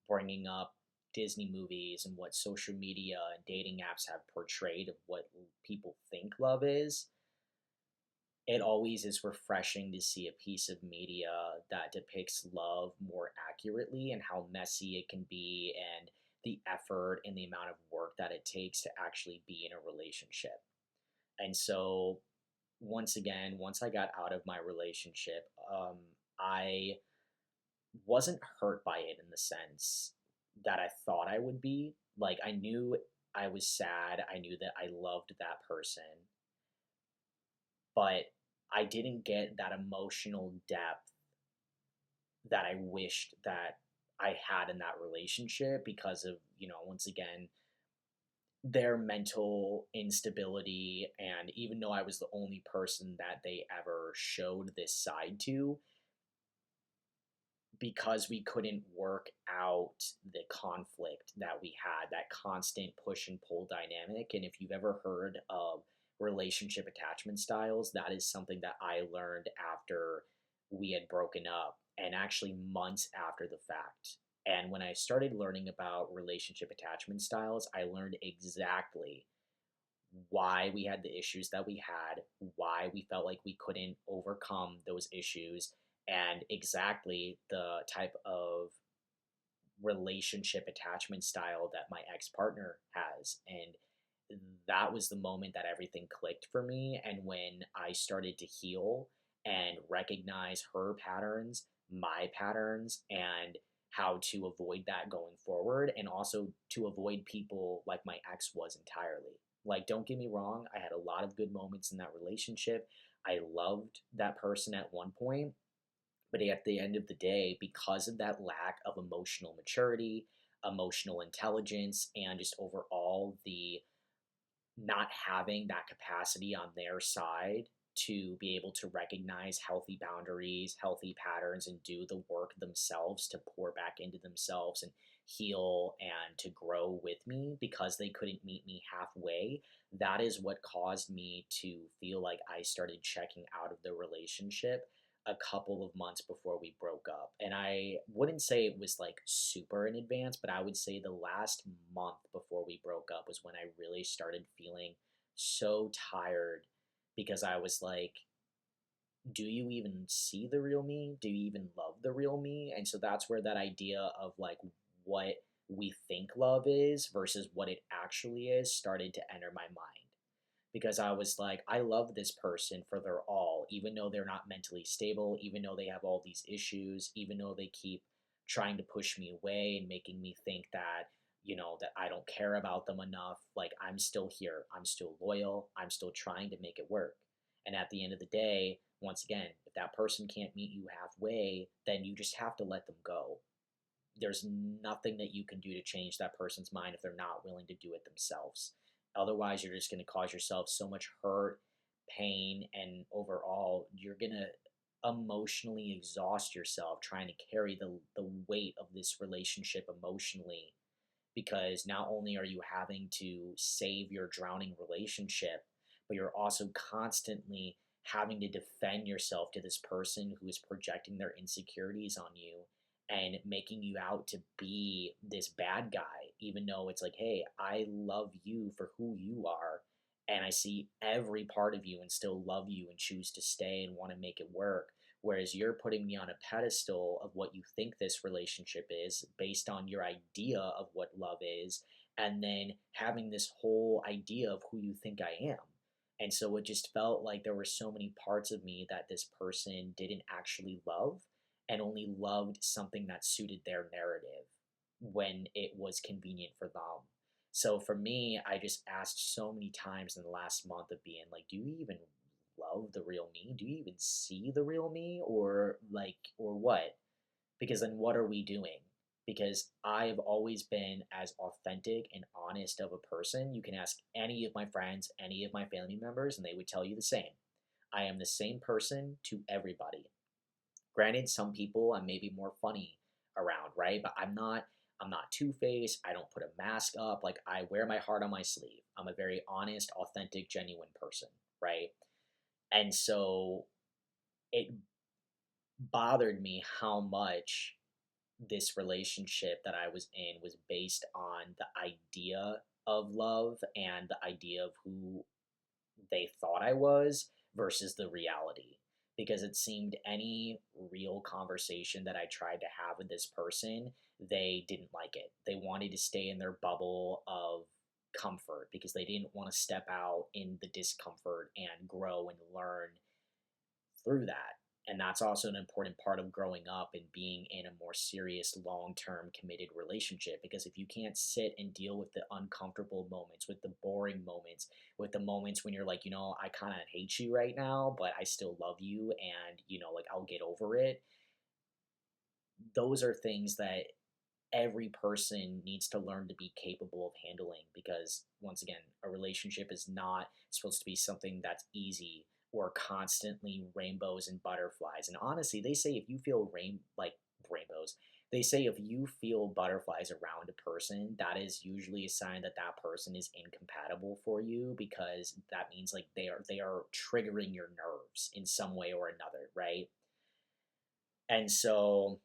bringing up Disney movies and what social media and dating apps have portrayed of what people think love is, it always is refreshing to see a piece of media that depicts love more accurately and how messy it can be and the effort and the amount of work that it takes to actually be in a relationship. And so, once again, once I got out of my relationship, I wasn't hurt by it in the sense that I thought I would be. Like, I knew I was sad, I knew that I loved that person, but I didn't get that emotional depth that I wished that I had in that relationship because of, once again, their mental instability. And even though I was the only person that they ever showed this side to, because we couldn't work out the conflict that we had, that constant push and pull dynamic. And if you've ever heard of relationship attachment styles, that is something that I learned after we had broken up, and actually months after the fact. And when I started learning about relationship attachment styles, I learned exactly why we had the issues that we had, why we felt like we couldn't overcome those issues, and exactly the type of relationship attachment style that my ex partner has. And that was the moment that everything clicked for me. And when I started to heal and recognize her patterns, my patterns, and how to avoid that going forward, and also to avoid people like my ex was entirely. Like, don't get me wrong, I had a lot of good moments in that relationship. I loved that person at one point, but at the end of the day, because of that lack of emotional maturity, emotional intelligence, and just overall the not having that capacity on their side to be able to recognize healthy boundaries, healthy patterns, and do the work themselves to pour back into themselves and heal and to grow with me, because they couldn't meet me halfway, that is what caused me to feel like I started checking out of the relationship a couple of months before we broke up. And I wouldn't say it was like super in advance, but I would say the last month before we broke up was when I really started feeling so tired, because I was like, do you even see the real me? Do you even love the real me? And so that's where that idea of like what we think love is versus what it actually is started to enter my mind, because I was like, I love this person for their all, even though they're not mentally stable, even though they have all these issues, even though they keep trying to push me away and making me think that, that I don't care about them enough. Like, I'm still here. I'm still loyal. I'm still trying to make it work. And at the end of the day, once again, if that person can't meet you halfway, then you just have to let them go. There's nothing that you can do to change that person's mind if they're not willing to do it themselves. Otherwise, you're just going to cause yourself so much hurt, pain, and overall, you're going to emotionally exhaust yourself trying to carry the weight of this relationship emotionally, because not only are you having to save your drowning relationship, but you're also constantly having to defend yourself to this person who is projecting their insecurities on you and making you out to be this bad guy, even though it's like, hey, I love you for who you are. And I see every part of you and still love you and choose to stay and want to make it work. Whereas you're putting me on a pedestal of what you think this relationship is based on your idea of what love is, and then having this whole idea of who you think I am. And so it just felt like there were so many parts of me that this person didn't actually love, and only loved something that suited their narrative when it was convenient for them. So for me, I just asked so many times in the last month of being like, do you even love the real me? Do you even see the real me, or like, or what? Because then what are we doing? Because I've always been as authentic and honest of a person. You can ask any of my friends, any of my family members, and they would tell you the same. I am the same person to everybody. Granted, some people I'm maybe more funny around, right? But I'm not two-faced. I don't put a mask up. Like, I wear my heart on my sleeve. I'm a very honest, authentic, genuine person, right? And so it bothered me how much this relationship that I was in was based on the idea of love and the idea of who they thought I was versus the reality. Because it seemed any real conversation that I tried to have with this person, they didn't like it. They wanted to stay in their bubble of comfort because they didn't want to step out in the discomfort and grow and learn through that. And that's also an important part of growing up and being in a more serious, long term, committed relationship. Because if you can't sit and deal with the uncomfortable moments, with the boring moments, with the moments when you're like, I kind of hate you right now, but I still love you and, like I'll get over it, those are things that every person needs to learn to be capable of handling. Because once again, a relationship is not supposed to be something that's easy or constantly rainbows and butterflies. And honestly, they say if you feel rainbows, they say if you feel butterflies around a person, that is usually a sign that that person is incompatible for you, because that means like they are triggering your nerves in some way or another, right? And so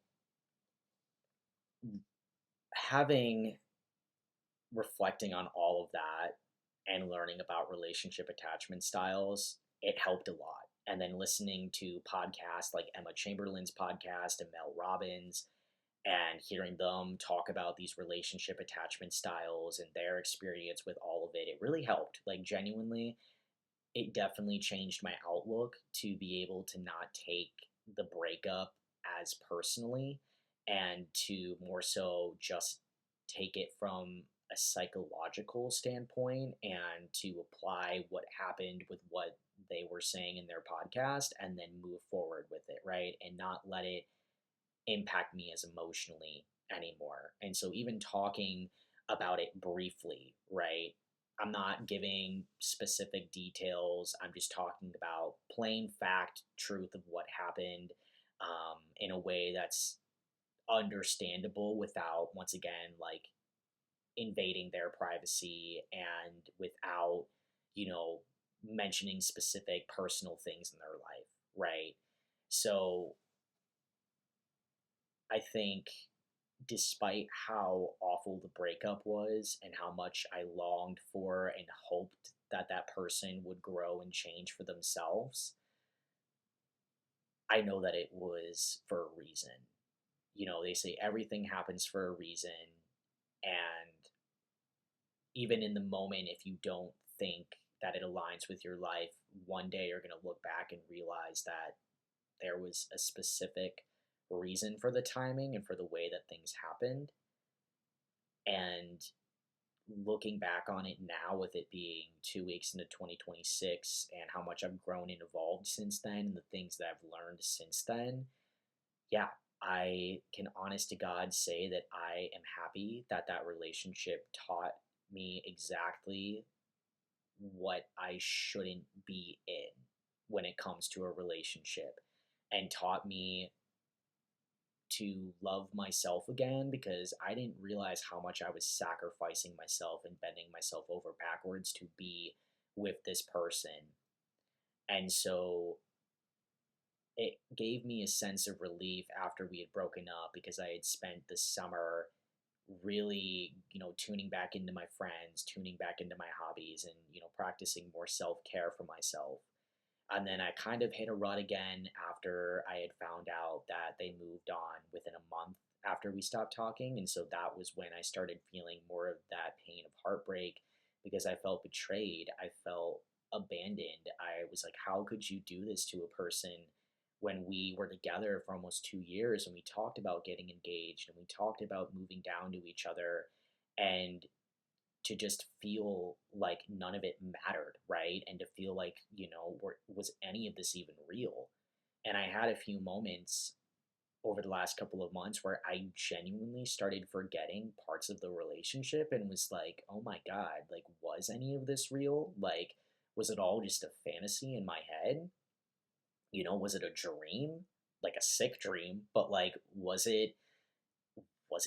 having reflecting on all of that and learning about relationship attachment styles, it helped a lot. And then listening to podcasts like Emma Chamberlain's podcast and Mel Robbins, and hearing them talk about these relationship attachment styles and their experience with all of it, it really helped. Like, genuinely, it definitely changed my outlook to be able to not take the breakup as personally, and to more so just take it from a psychological standpoint and to apply what happened with what they were saying in their podcast and then move forward with it, right? And not let it impact me as emotionally anymore. And so even talking about it briefly, right? I'm not giving specific details. I'm just talking about plain fact, truth of what happened, in a way that's understandable without, once again, like invading their privacy, and without, you know, mentioning specific personal things in their life, right? So I think despite how awful the breakup was and how much I longed for and hoped that that person would grow and change for themselves, I know that it was for a reason. They say everything happens for a reason. And even in the moment, if you don't think that it aligns with your life, one day you're going to look back and realize that there was a specific reason for the timing and for the way that things happened. And looking back on it now, with it being 2 weeks into 2026 and how much I've grown and evolved since then, and the things that I've learned since then, yeah, I can honest to God say that I am happy that that relationship taught me exactly what I shouldn't be in when it comes to a relationship, and taught me to love myself again, because I didn't realize how much I was sacrificing myself and bending myself over backwards to be with this person. And so it gave me a sense of relief after we had broken up, because I had spent the summer really, tuning back into my friends, tuning back into my hobbies, and, practicing more self care for myself. And then I kind of hit a rut again after I had found out that they moved on within a month after we stopped talking. And so that was when I started feeling more of that pain of heartbreak, because I felt betrayed. I felt abandoned. I was like, how could you do this to a person when we were together for almost 2 years and we talked about getting engaged and we talked about moving down to each other, and to just feel like none of it mattered, right? And to feel like, was any of this even real? And I had a few moments over the last couple of months where I genuinely started forgetting parts of the relationship and was like, oh my God, like, was any of this real? Like, was it all just a fantasy in my head? Was it a dream? Like a sick dream, but like, was it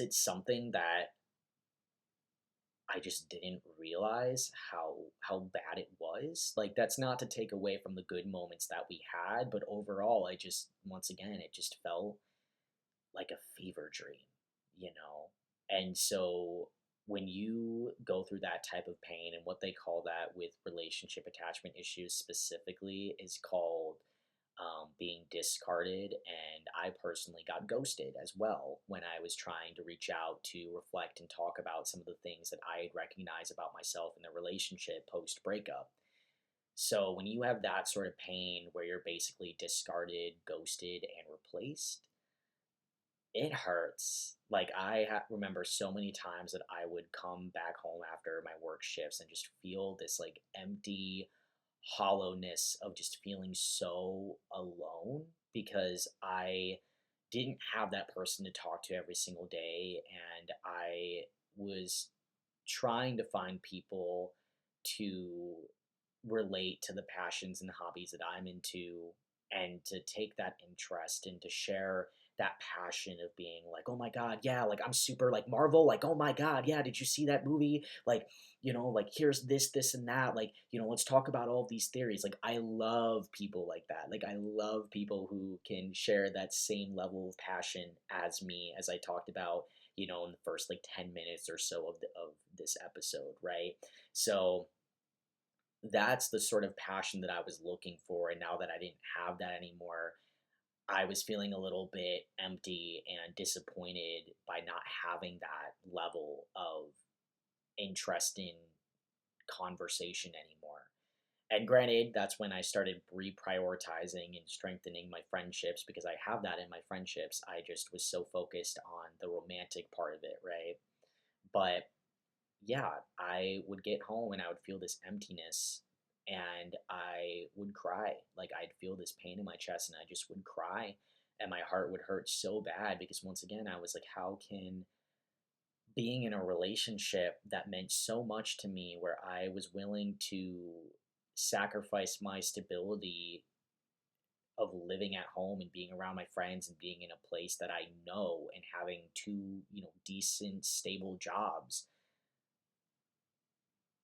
something that I just didn't realize how bad it was. Like, that's not to take away from the good moments that we had, but overall, I just, once again, it just felt like a fever dream, you know? And so when you go through that type of pain, and what they call that with relationship attachment issues specifically is called being discarded. And I personally got ghosted as well when I was trying to reach out to reflect and talk about some of the things that I had recognized about myself in the relationship post breakup. So when you have that sort of pain where you're basically discarded, ghosted, and replaced, it hurts. Like, remember so many times that I would come back home after my work shifts and just feel this like empty hollowness of just feeling so alone, because I didn't have that person to talk to every single day, and I was trying to find people to relate to the passions and hobbies that I'm into, and to take that interest and to share that passion of being like, oh my God, yeah, like I'm super like Marvel, like, oh my God, yeah, did you see that movie? Like, like here's this, and that, like, let's talk about all of these theories. Like, I love people like that. Like, I love people who can share that same level of passion as me, as I talked about, in the first like 10 minutes or so of this episode, right? So that's the sort of passion that I was looking for. And now that I didn't have that anymore, I was feeling a little bit empty and disappointed by not having that level of interest in conversation anymore. And granted, that's when I started reprioritizing and strengthening my friendships, because I have that in my friendships. I just was so focused on the romantic part of it, right? But yeah, I would get home and I would feel this emptiness, and I would cry. Like, I'd feel this pain in my chest and I just would cry, and my heart would hurt so bad, because once again, I was like, how can being in a relationship that meant so much to me, where I was willing to sacrifice my stability of living at home and being around my friends and being in a place that I know, and having two, decent, stable jobs,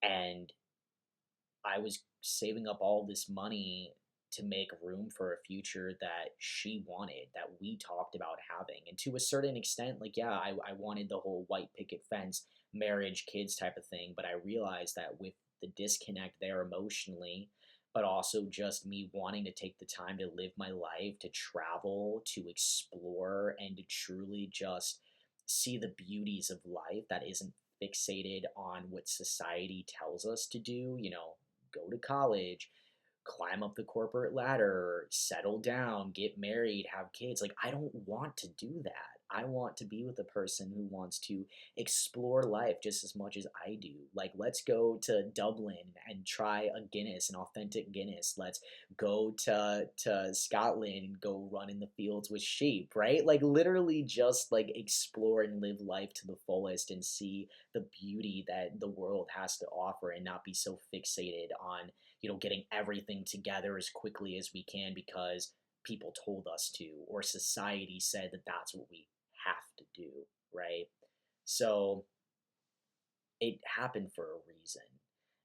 and I was saving up all this money to make room for a future that she wanted, that we talked about having. And to a certain extent, like, yeah, I wanted the whole white picket fence, marriage, kids type of thing. But I realized that with the disconnect there emotionally, but also just me wanting to take the time to live my life, to travel, to explore, and to truly just see the beauties of life that isn't fixated on what society tells us to do, go to college, climb up the corporate ladder, settle down, get married, have kids. Like, I don't want to do that. I want to be with a person who wants to explore life just as much as I do. Like, let's go to Dublin and try a Guinness, an authentic Guinness. Let's go to Scotland and go run in the fields with sheep, right? Like, literally just like explore and live life to the fullest and see the beauty that the world has to offer and not be so fixated on, getting everything together as quickly as we can because people told us to, or society said that that's what we have to do, right? So it happened for a reason.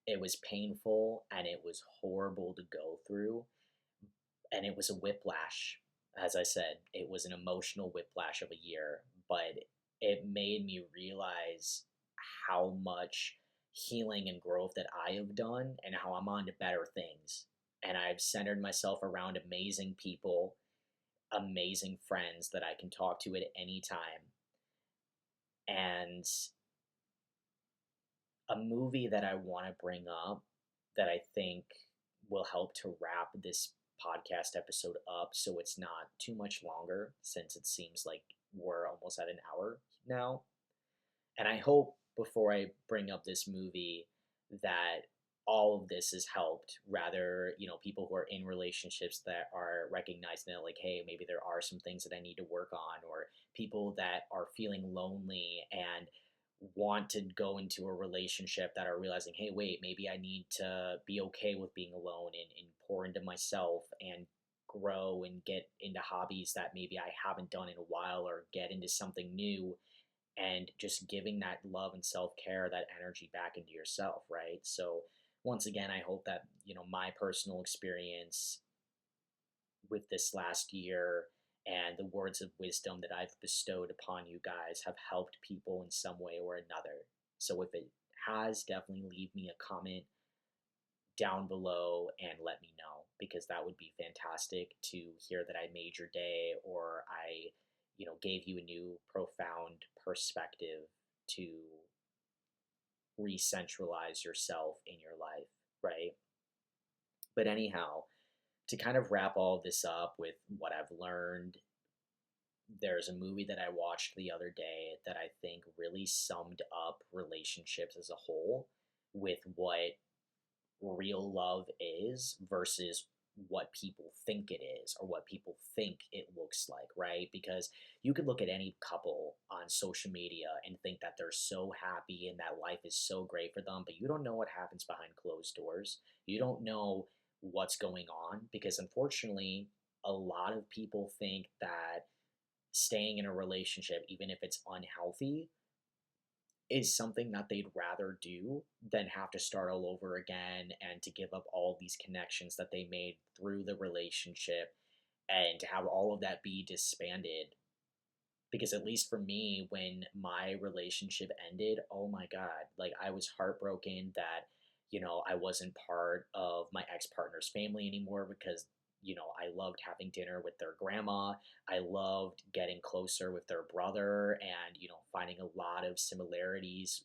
It was painful and it was horrible to go through, and it was a whiplash. As I said, it was an emotional whiplash of a year, but it made me realize how much healing and growth that I have done and how I'm on to better things. And I've centered myself around amazing people, amazing friends that I can talk to at any time. And a movie that I want to bring up that I think will help to wrap this podcast episode up so it's not too much longer, since it seems like we're almost at an hour now. And I hope before I bring up this movie that all of this has helped, rather, people who are in relationships that are recognizing that, like, hey, maybe there are some things that I need to work on, or people that are feeling lonely and want to go into a relationship that are realizing, hey, wait, maybe I need to be okay with being alone and pour into myself and grow and get into hobbies that maybe I haven't done in a while, or get into something new, and just giving that love and self-care, that energy back into yourself, right? So once again, I hope that, my personal experience with this last year and the words of wisdom that I've bestowed upon you guys have helped people in some way or another. So if it has, definitely leave me a comment down below and let me know, because that would be fantastic to hear that I made your day, or I, gave you a new profound perspective to re-centralize yourself in your life, right? But anyhow, to kind of wrap all of this up with what I've learned, there's a movie that I watched the other day that I think really summed up relationships as a whole, with what real love is versus what people think it is, or what people think it looks like, right? Because you could look at any couple on social media and think that they're so happy and that life is so great for them, but you don't know what happens behind closed doors. You don't know what's going on, because unfortunately, a lot of people think that staying in a relationship, even if it's unhealthy, is something that they'd rather do than have to start all over again and to give up all these connections that they made through the relationship, and to have all of that be disbanded. Because at least for me, when my relationship ended, oh my God, like, I was heartbroken that, I wasn't part of my ex partner's family anymore, because, I loved having dinner with their grandma. I loved getting closer with their brother and, finding a lot of similarities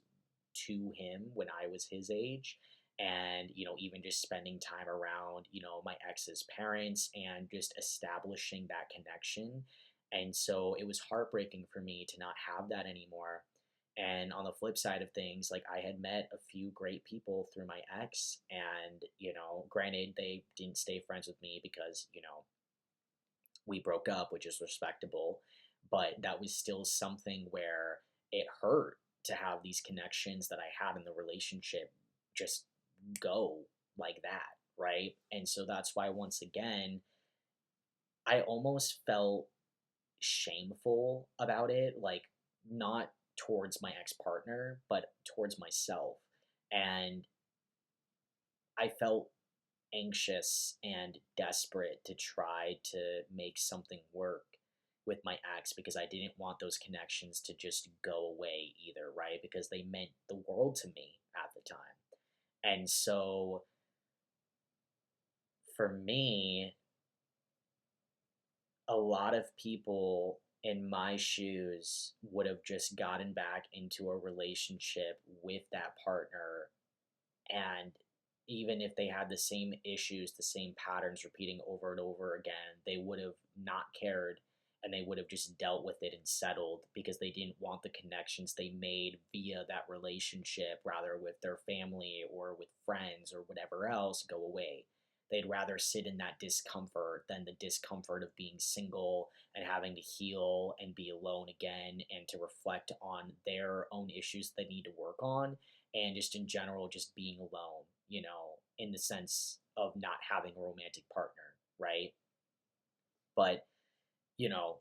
to him when I was his age. And, even just spending time around, my ex's parents and just establishing that connection. And so it was heartbreaking for me to not have that anymore. And on the flip side of things, like, I had met a few great people through my ex, and, granted, they didn't stay friends with me because, we broke up, which is respectable, but that was still something where it hurt to have these connections that I had in the relationship just go like that, right? And so that's why, once again, I almost felt shameful about it, like, not towards my ex partner, but towards myself. And I felt anxious and desperate to try to make something work with my ex, because I didn't want those connections to just go away either, right? Because they meant the world to me at the time. And so for me, a lot of people in my shoes would have just gotten back into a relationship with that partner, and even if they had the same issues, the same patterns repeating over and over again, they would have not cared, and they would have just dealt with it and settled because they didn't want the connections they made via that relationship, rather with their family or with friends or whatever else, go away. They'd rather sit in that discomfort than the discomfort of being single and having to heal and be alone again and to reflect on their own issues they need to work on, and just in general just being alone, in the sense of not having a romantic partner, right? But you know,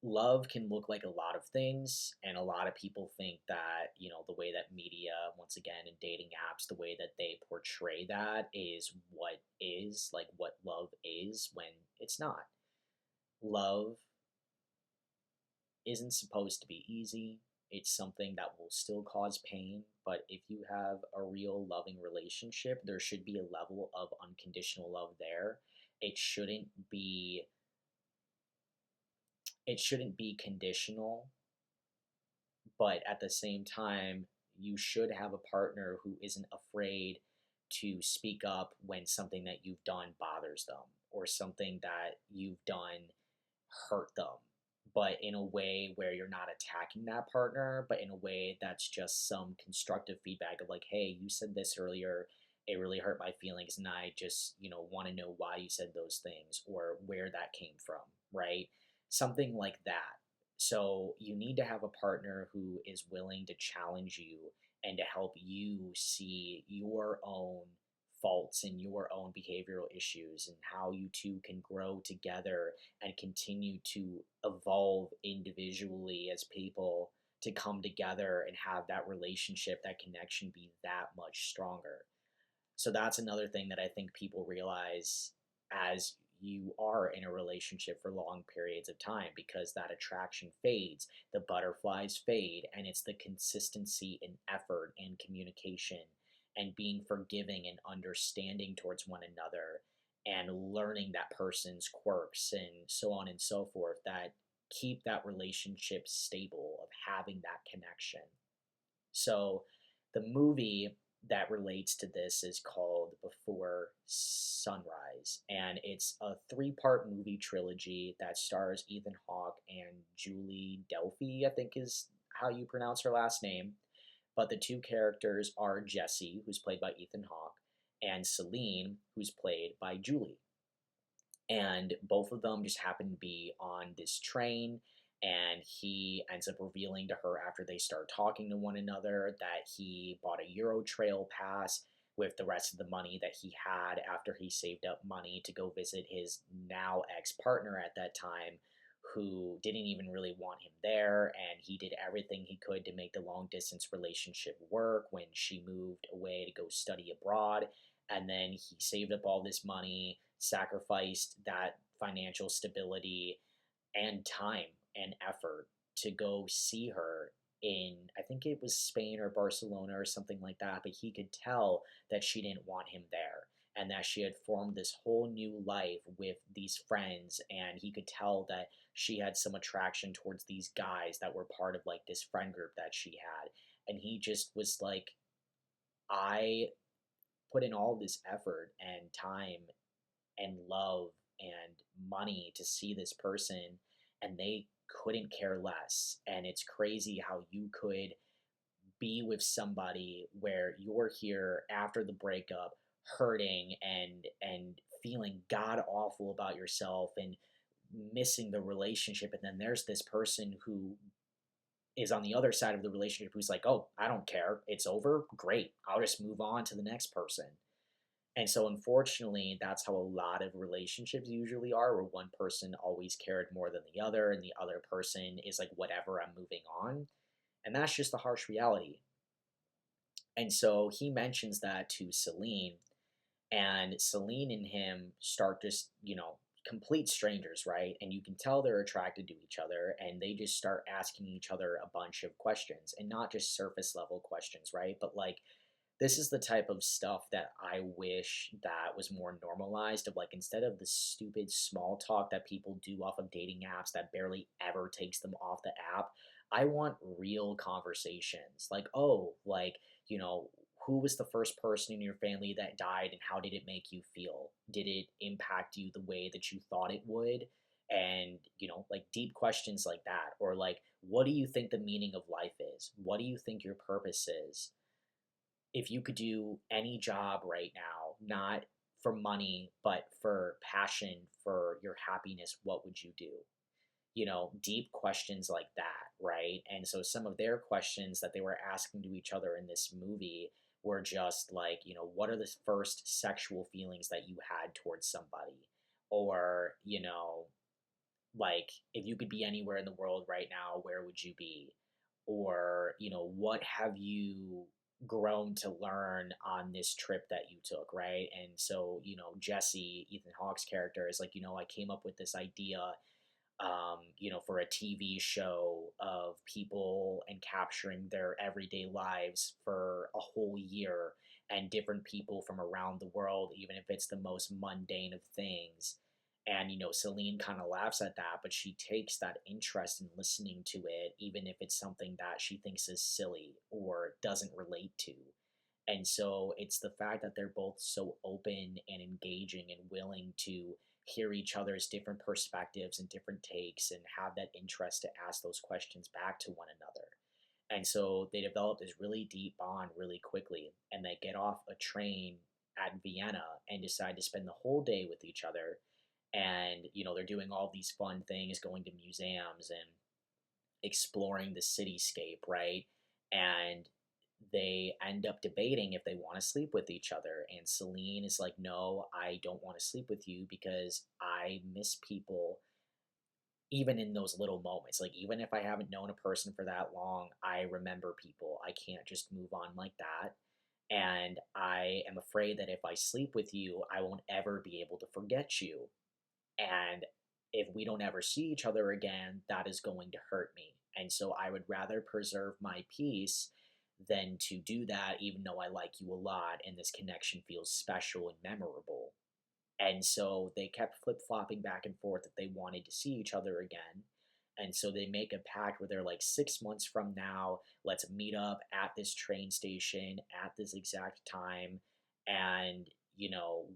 love can look like a lot of things, and a lot of people think that, the way that media, once again, and dating apps, the way that they portray that is like what love is, when it's not. Love isn't supposed to be easy. It's something that will still cause pain, but if you have a real loving relationship, there should be a level of unconditional love there. It shouldn't be it shouldn't be conditional, but at the same time, you should have a partner who isn't afraid to speak up when something that you've done bothers them, or something that you've done hurt them, but in a way where you're not attacking that partner, but in a way that's just some constructive feedback of like, hey, you said this earlier, it really hurt my feelings, and I just, want to know why you said those things or where that came from, right? Something like that. So you need to have a partner who is willing to challenge you and to help you see your own faults and your own behavioral issues, and how you two can grow together and continue to evolve individually as people, to come together and have that relationship, that connection be that much stronger. So that's another thing that I think people realize as you are in a relationship for long periods of time, because that attraction fades, the butterflies fade, and it's the consistency and effort and communication and being forgiving and understanding towards one another and learning that person's quirks and so on and so forth that keep that relationship stable, of having that connection. So the movie that relates to this is called Before Sunrise, and it's a three-part movie trilogy that stars Ethan Hawke and Julie Delphi, I think is how you pronounce her last name. But the two characters are Jesse, who's played by Ethan Hawke, and Celine, who's played by Julie. And both of them just happen to be on this train, and he ends up revealing to her after they start talking to one another that he bought a Euro Trail pass with the rest of the money that he had after he saved up money to go visit his now ex-partner at that time, who didn't even really want him there, and he did everything he could to make the long distance relationship work when she moved away to go study abroad. And then he saved up all this money, sacrificed that financial stability and time and effort to go see her in, I think it was Spain or Barcelona or something like that, but he could tell that she didn't want him there, and that she had formed this whole new life with these friends, and he could tell that she had some attraction towards these guys that were part of like this friend group that she had. And he just was like, I put in all this effort and time and love and money to see this person, and they couldn't care less. And it's crazy how you could be with somebody where you're here after the breakup, hurting and feeling god awful about yourself and missing the relationship, and then there's this person who is on the other side of the relationship who's like, oh, I don't care, it's over, great, I'll just move on to the next person. And so, unfortunately, that's how a lot of relationships usually are, where one person always cared more than the other, and the other person is like, whatever, I'm moving on. And that's just the harsh reality. And so he mentions that to Celine, and Celine and him start just, complete strangers, right? And you can tell they're attracted to each other, and they just start asking each other a bunch of questions, and not just surface level questions, right? But like, this is the type of stuff that I wish that was more normalized, of like, instead of the stupid small talk that people do off of dating apps that barely ever takes them off the app. I want real conversations. Like, oh, like, who was the first person in your family that died, and how did it make you feel? Did it impact you the way that you thought it would? And like deep questions like that, or like, what do you think the meaning of life is? What do you think your purpose is? If you could do any job right now, not for money, but for passion, for your happiness, what would you do? Deep questions like that, right? And so some of their questions that they were asking to each other in this movie were just like, what are the first sexual feelings that you had towards somebody? Or, like, if you could be anywhere in the world right now, where would you be? Or, what have you grown to learn on this trip that you took, right? And so, Jesse, Ethan Hawke's character, is like, I came up with this idea, for a TV show of people and capturing their everyday lives for a whole year, and different people from around the world, even if it's the most mundane of things. And, Celine kind of laughs at that, but she takes that interest in listening to it, even if it's something that she thinks is silly or doesn't relate to. And so it's the fact that they're both so open and engaging and willing to hear each other's different perspectives and different takes and have that interest to ask those questions back to one another. And so they develop this really deep bond really quickly. And they get off a train at Vienna and decide to spend the whole day with each other. And, they're doing all these fun things, going to museums and exploring the cityscape, right? And they end up debating if they want to sleep with each other. And Celine is like, no, I don't want to sleep with you because I miss people even in those little moments. Like, even if I haven't known a person for that long, I remember people. I can't just move on like that. And I am afraid that if I sleep with you, I won't ever be able to forget you. And if we don't ever see each other again, that is going to hurt me. And so I would rather preserve my peace than to do that, even though I like you a lot and this connection feels special and memorable. And so they kept flip flopping back and forth that they wanted to see each other again. And so they make a pact where they're like, 6 months from now, let's meet up at this train station at this exact time. And,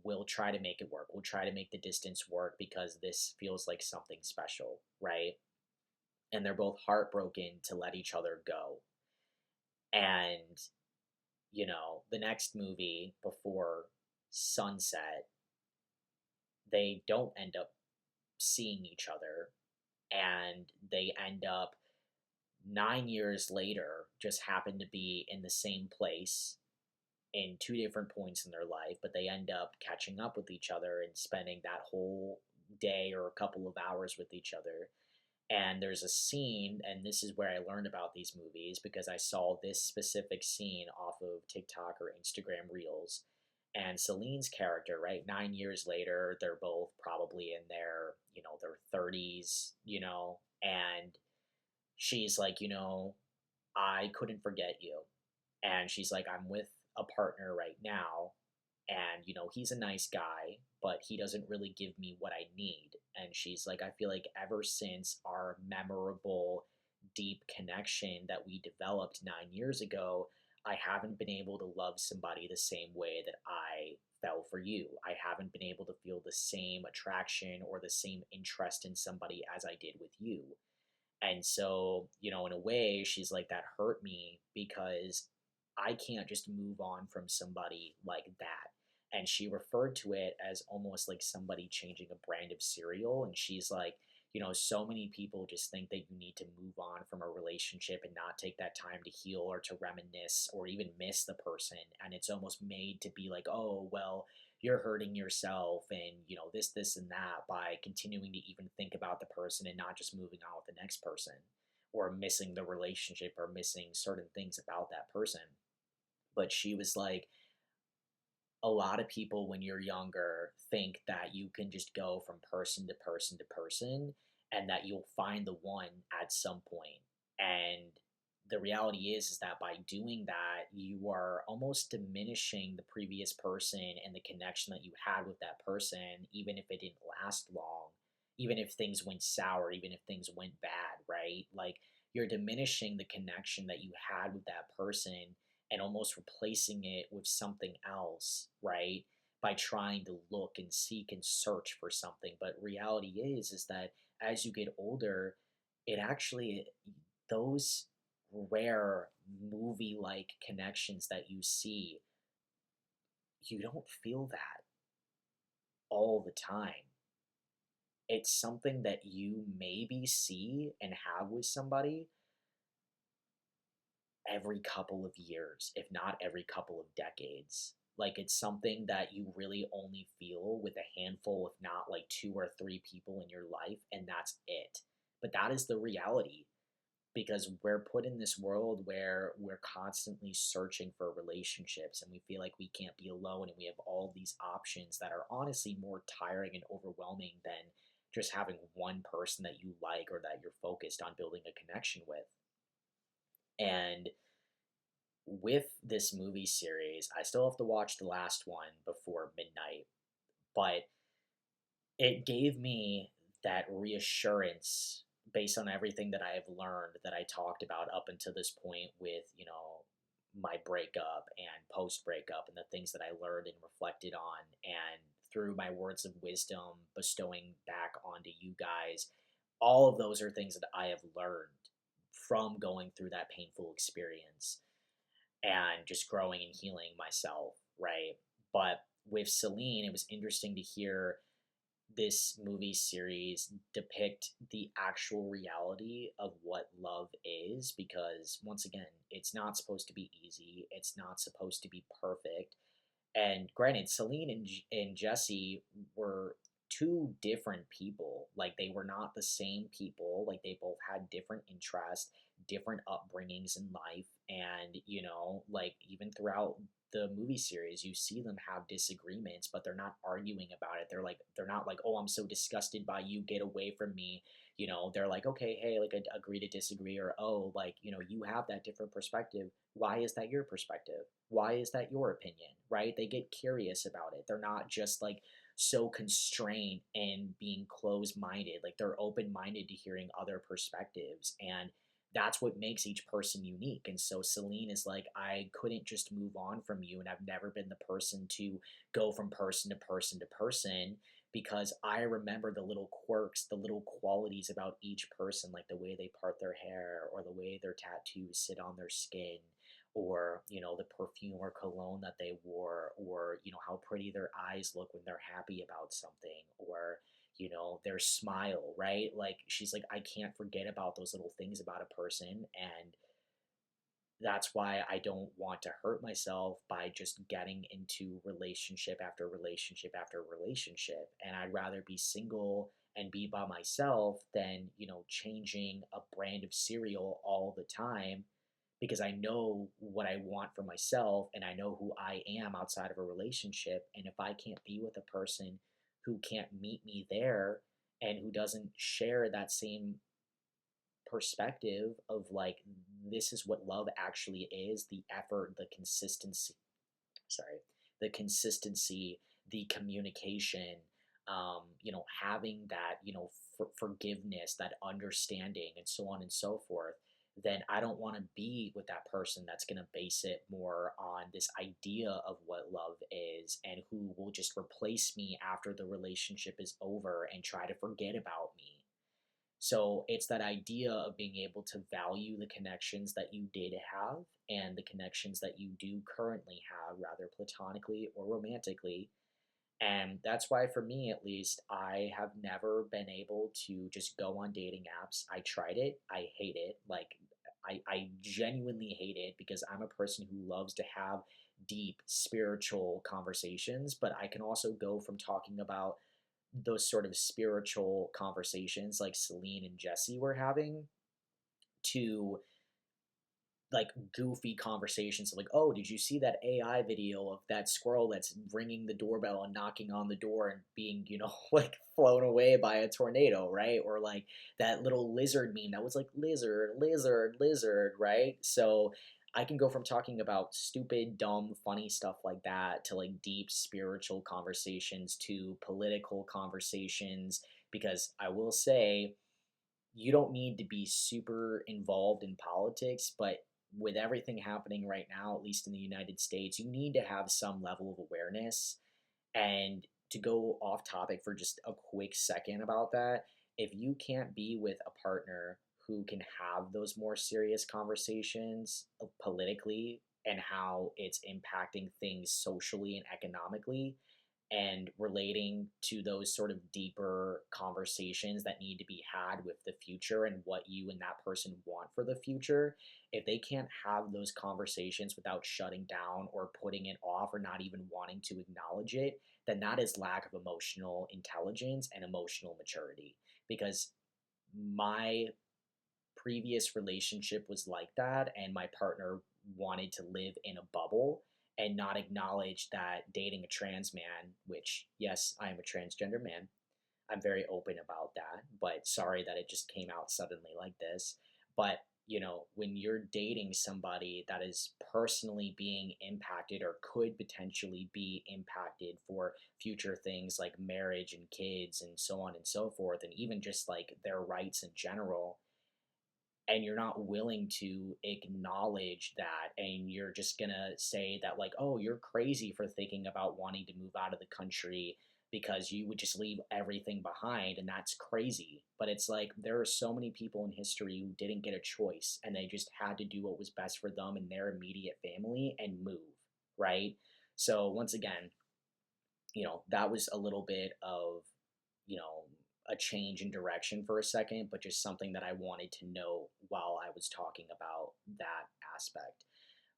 we'll try to make it work. We'll try to make the distance work because this feels like something special, right? And they're both heartbroken to let each other go. And, the next movie before sunset, they don't end up seeing each other, and they end up 9 years later just happen to be in the same place in two different points in their life, but they end up catching up with each other and spending that whole day or a couple of hours with each other. And there's a scene, and this is where I learned about these movies because I saw this specific scene off of TikTok or Instagram Reels. And Celine's character, right, 9 years later, they're both probably in their 30s, and she's like, I couldn't forget you. And she's like, I'm with a partner right now, and he's a nice guy, but he doesn't really give me what I need. And she's like, I feel like ever since our memorable deep connection that we developed 9 years ago, I haven't been able to love somebody the same way that I fell for you. I haven't been able to feel the same attraction or the same interest in somebody as I did with you. And so, in a way, she's like, that hurt me because I can't just move on from somebody like that. And she referred to it as almost like somebody changing a brand of cereal. And she's like, so many people just think that you need to move on from a relationship and not take that time to heal or to reminisce or even miss the person. And it's almost made to be like, oh, well, you're hurting yourself and, this, and that by continuing to even think about the person and not just moving on with the next person or missing the relationship or missing certain things about that person. But she was like, a lot of people when you're younger think that you can just go from person to person to person and that you'll find the one at some point. And the reality is that by doing that, you are almost diminishing the previous person and the connection that you had with that person, even if it didn't last long, even if things went sour, even if things went bad, right? Like, you're diminishing the connection that you had with that person and almost replacing it with something else, right? By trying to look and seek and search for something. But reality is that as you get older, it actually, those rare movie like connections that you see, you don't feel that all the time. It's something that you maybe see and have with somebody every couple of years, if not every couple of decades. Like it's something that you really only feel with a handful, if not like two or three people in your life, and that's it. But that is the reality because we're put in this world where we're constantly searching for relationships and we feel like we can't be alone and we have all these options that are honestly more tiring and overwhelming than just having one person that you like or that you're focused on building a connection with. And with this movie series, I still have to watch the last one before midnight, but it gave me that reassurance based on everything that I have learned that I talked about up until this point with, my breakup and post breakup and the things that I learned and reflected on and through my words of wisdom bestowing back onto you guys. All of those are things that I have learned from going through that painful experience and just growing and healing myself, right? But with Celine, it was interesting to hear this movie series depict the actual reality of what love is because once again, it's not supposed to be easy, it's not supposed to be perfect. And granted, Celine and Jesse were two different people. Like they were not the same people. Like they both had different interests, different upbringings in life, and like even throughout the movie series, you see them have disagreements, but they're not arguing about it. They're not like, oh, I'm so disgusted by you, get away from me. They're like, okay, hey, like agree to disagree, or oh, like you have that different perspective. Why is that your perspective? Why is that your opinion? Right? They get curious about it. They're not just like so constrained and being closed minded. Like they're open minded to hearing other perspectives. And that's what makes each person unique. And so Celine is like, I couldn't just move on from you. And I've never been the person to go from person to person to person because I remember the little quirks, the little qualities about each person, like the way they part their hair or the way their tattoos sit on their skin or the perfume or cologne that they wore or how pretty their eyes look when they're happy about something or their smile, right? Like she's like, I can't forget about those little things about a person. And that's why I don't want to hurt myself by just getting into relationship after relationship after relationship. And I'd rather be single and be by myself than, changing a brand of cereal all the time because I know what I want for myself and I know who I am outside of a relationship. And if I can't be with a person who can't meet me there and who doesn't share that same perspective of like this is what love actually is, the effort, the consistency, sorry, the consistency, the communication, having that forgiveness, that understanding, and so on and so forth, then I don't want to be with that person that's going to base it more on this idea of what love is and who will just replace me after the relationship is over and try to forget about me. So it's that idea of being able to value the connections that you did have and the connections that you do currently have, rather platonically or romantically. And that's why, for me at least, I have never been able to just go on dating apps. I tried it, I hate it. Like, I genuinely hate it because I'm a person who loves to have deep spiritual conversations, but I can also go from talking about those sort of spiritual conversations like Celine and Jesse were having to like goofy conversations like, oh, did you see that AI video of that squirrel that's ringing the doorbell and knocking on the door and being, like flown away by a tornado, right? Or like that little lizard meme that was like lizard, lizard, lizard, right? So I can go from talking about stupid, dumb, funny stuff like that to like deep spiritual conversations to political conversations because I will say you don't need to be super involved in politics, but with everything happening right now, at least in the United States, you need to have some level of awareness. And to go off topic for just a quick second about that, if you can't be with a partner who can have those more serious conversations politically and how it's impacting things socially and economically, and relating to those sort of deeper conversations that need to be had with the future and what you and that person want for the future, if they can't have those conversations without shutting down or putting it off or not even wanting to acknowledge it, then that is lack of emotional intelligence and emotional maturity. Because my previous relationship was like that, and my partner wanted to live in a bubble and not acknowledge that dating a trans man, which, yes, I am a transgender man. I'm very open about that, but sorry that it just came out suddenly like this. But, when you're dating somebody that is personally being impacted or could potentially be impacted for future things like marriage and kids and so on and so forth, and even just like their rights in general, and you're not willing to acknowledge that, and you're just gonna say that, like, oh, you're crazy for thinking about wanting to move out of the country because you would just leave everything behind, and that's crazy. But it's like there are so many people in history who didn't get a choice, and they just had to do what was best for them and their immediate family and move, right? So once again, that was a little bit of, you know, a change in direction for a second, but just something that I wanted to know while I was talking about that aspect.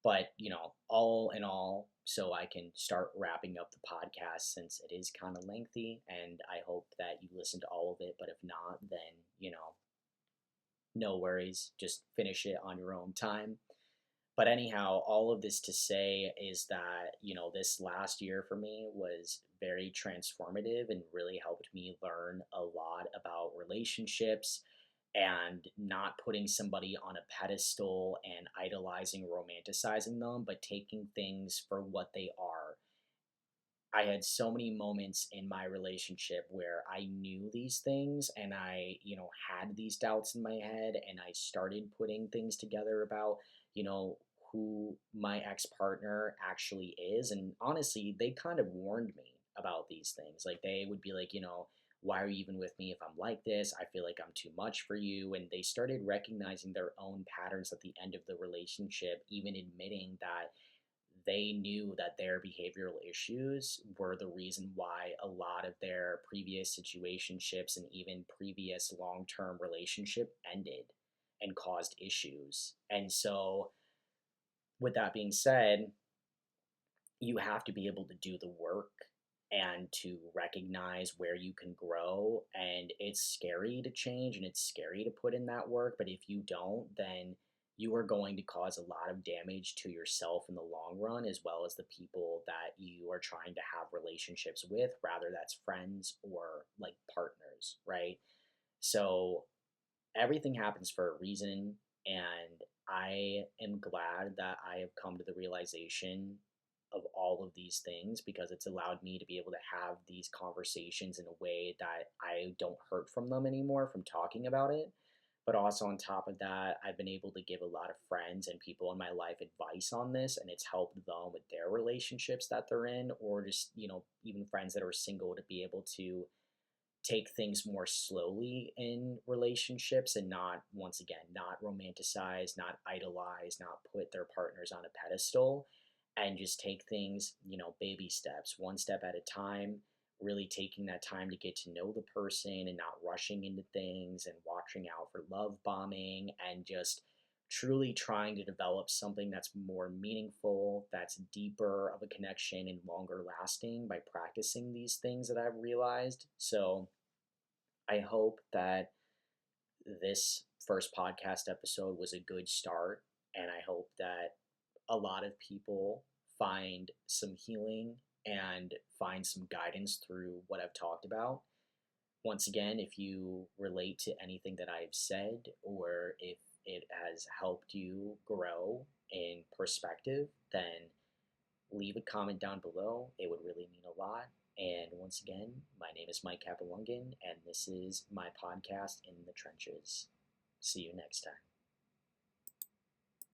But, all in all, so I can start wrapping up the podcast since it is kind of lengthy, and I hope that you listen to all of it. But if not, then, no worries. Just finish it on your own time. But anyhow, all of this to say is that, this last year for me was very transformative and really helped me learn a lot about relationships and not putting somebody on a pedestal and idolizing, romanticizing them, but taking things for what they are. I had so many moments in my relationship where I knew these things, and I, had these doubts in my head, and I started putting things together about, who my ex partner actually is. And honestly, they kind of warned me about these things. Like, they would be like, why are you even with me if I'm like this? I feel like I'm too much for you. And they started recognizing their own patterns at the end of the relationship, even admitting that they knew that their behavioral issues were the reason why a lot of their previous situationships and even previous long term relationship ended and caused issues. And so, with that being said, you have to be able to do the work and to recognize where you can grow. And it's scary to change and it's scary to put in that work. But if you don't, then you are going to cause a lot of damage to yourself in the long run, as well as the people that you are trying to have relationships with, rather that's friends or like partners, right? So everything happens for a reason, and I am glad that I have come to the realization of all of these things, because it's allowed me to be able to have these conversations in a way that I don't hurt from them anymore from talking about it. But also, on top of that, I've been able to give a lot of friends and people in my life advice on this, and it's helped them with their relationships that they're in, or just, even friends that are single, to be able to take things more slowly in relationships and not, once again, not romanticize, not idolize, not put their partners on a pedestal, and just take things, baby steps, one step at a time, really taking that time to get to know the person and not rushing into things and watching out for love bombing, and just truly trying to develop something that's more meaningful, that's deeper of a connection and longer lasting by practicing these things that I've realized. So I hope that this first podcast episode was a good start, and I hope that a lot of people find some healing and find some guidance through what I've talked about. Once again, if you relate to anything that I've said, or if it has helped you grow in perspective, then leave a comment down below. It would really mean a lot. And once again, my name is Mike Capilungan, and this is my podcast, In the Trenches. See you next time.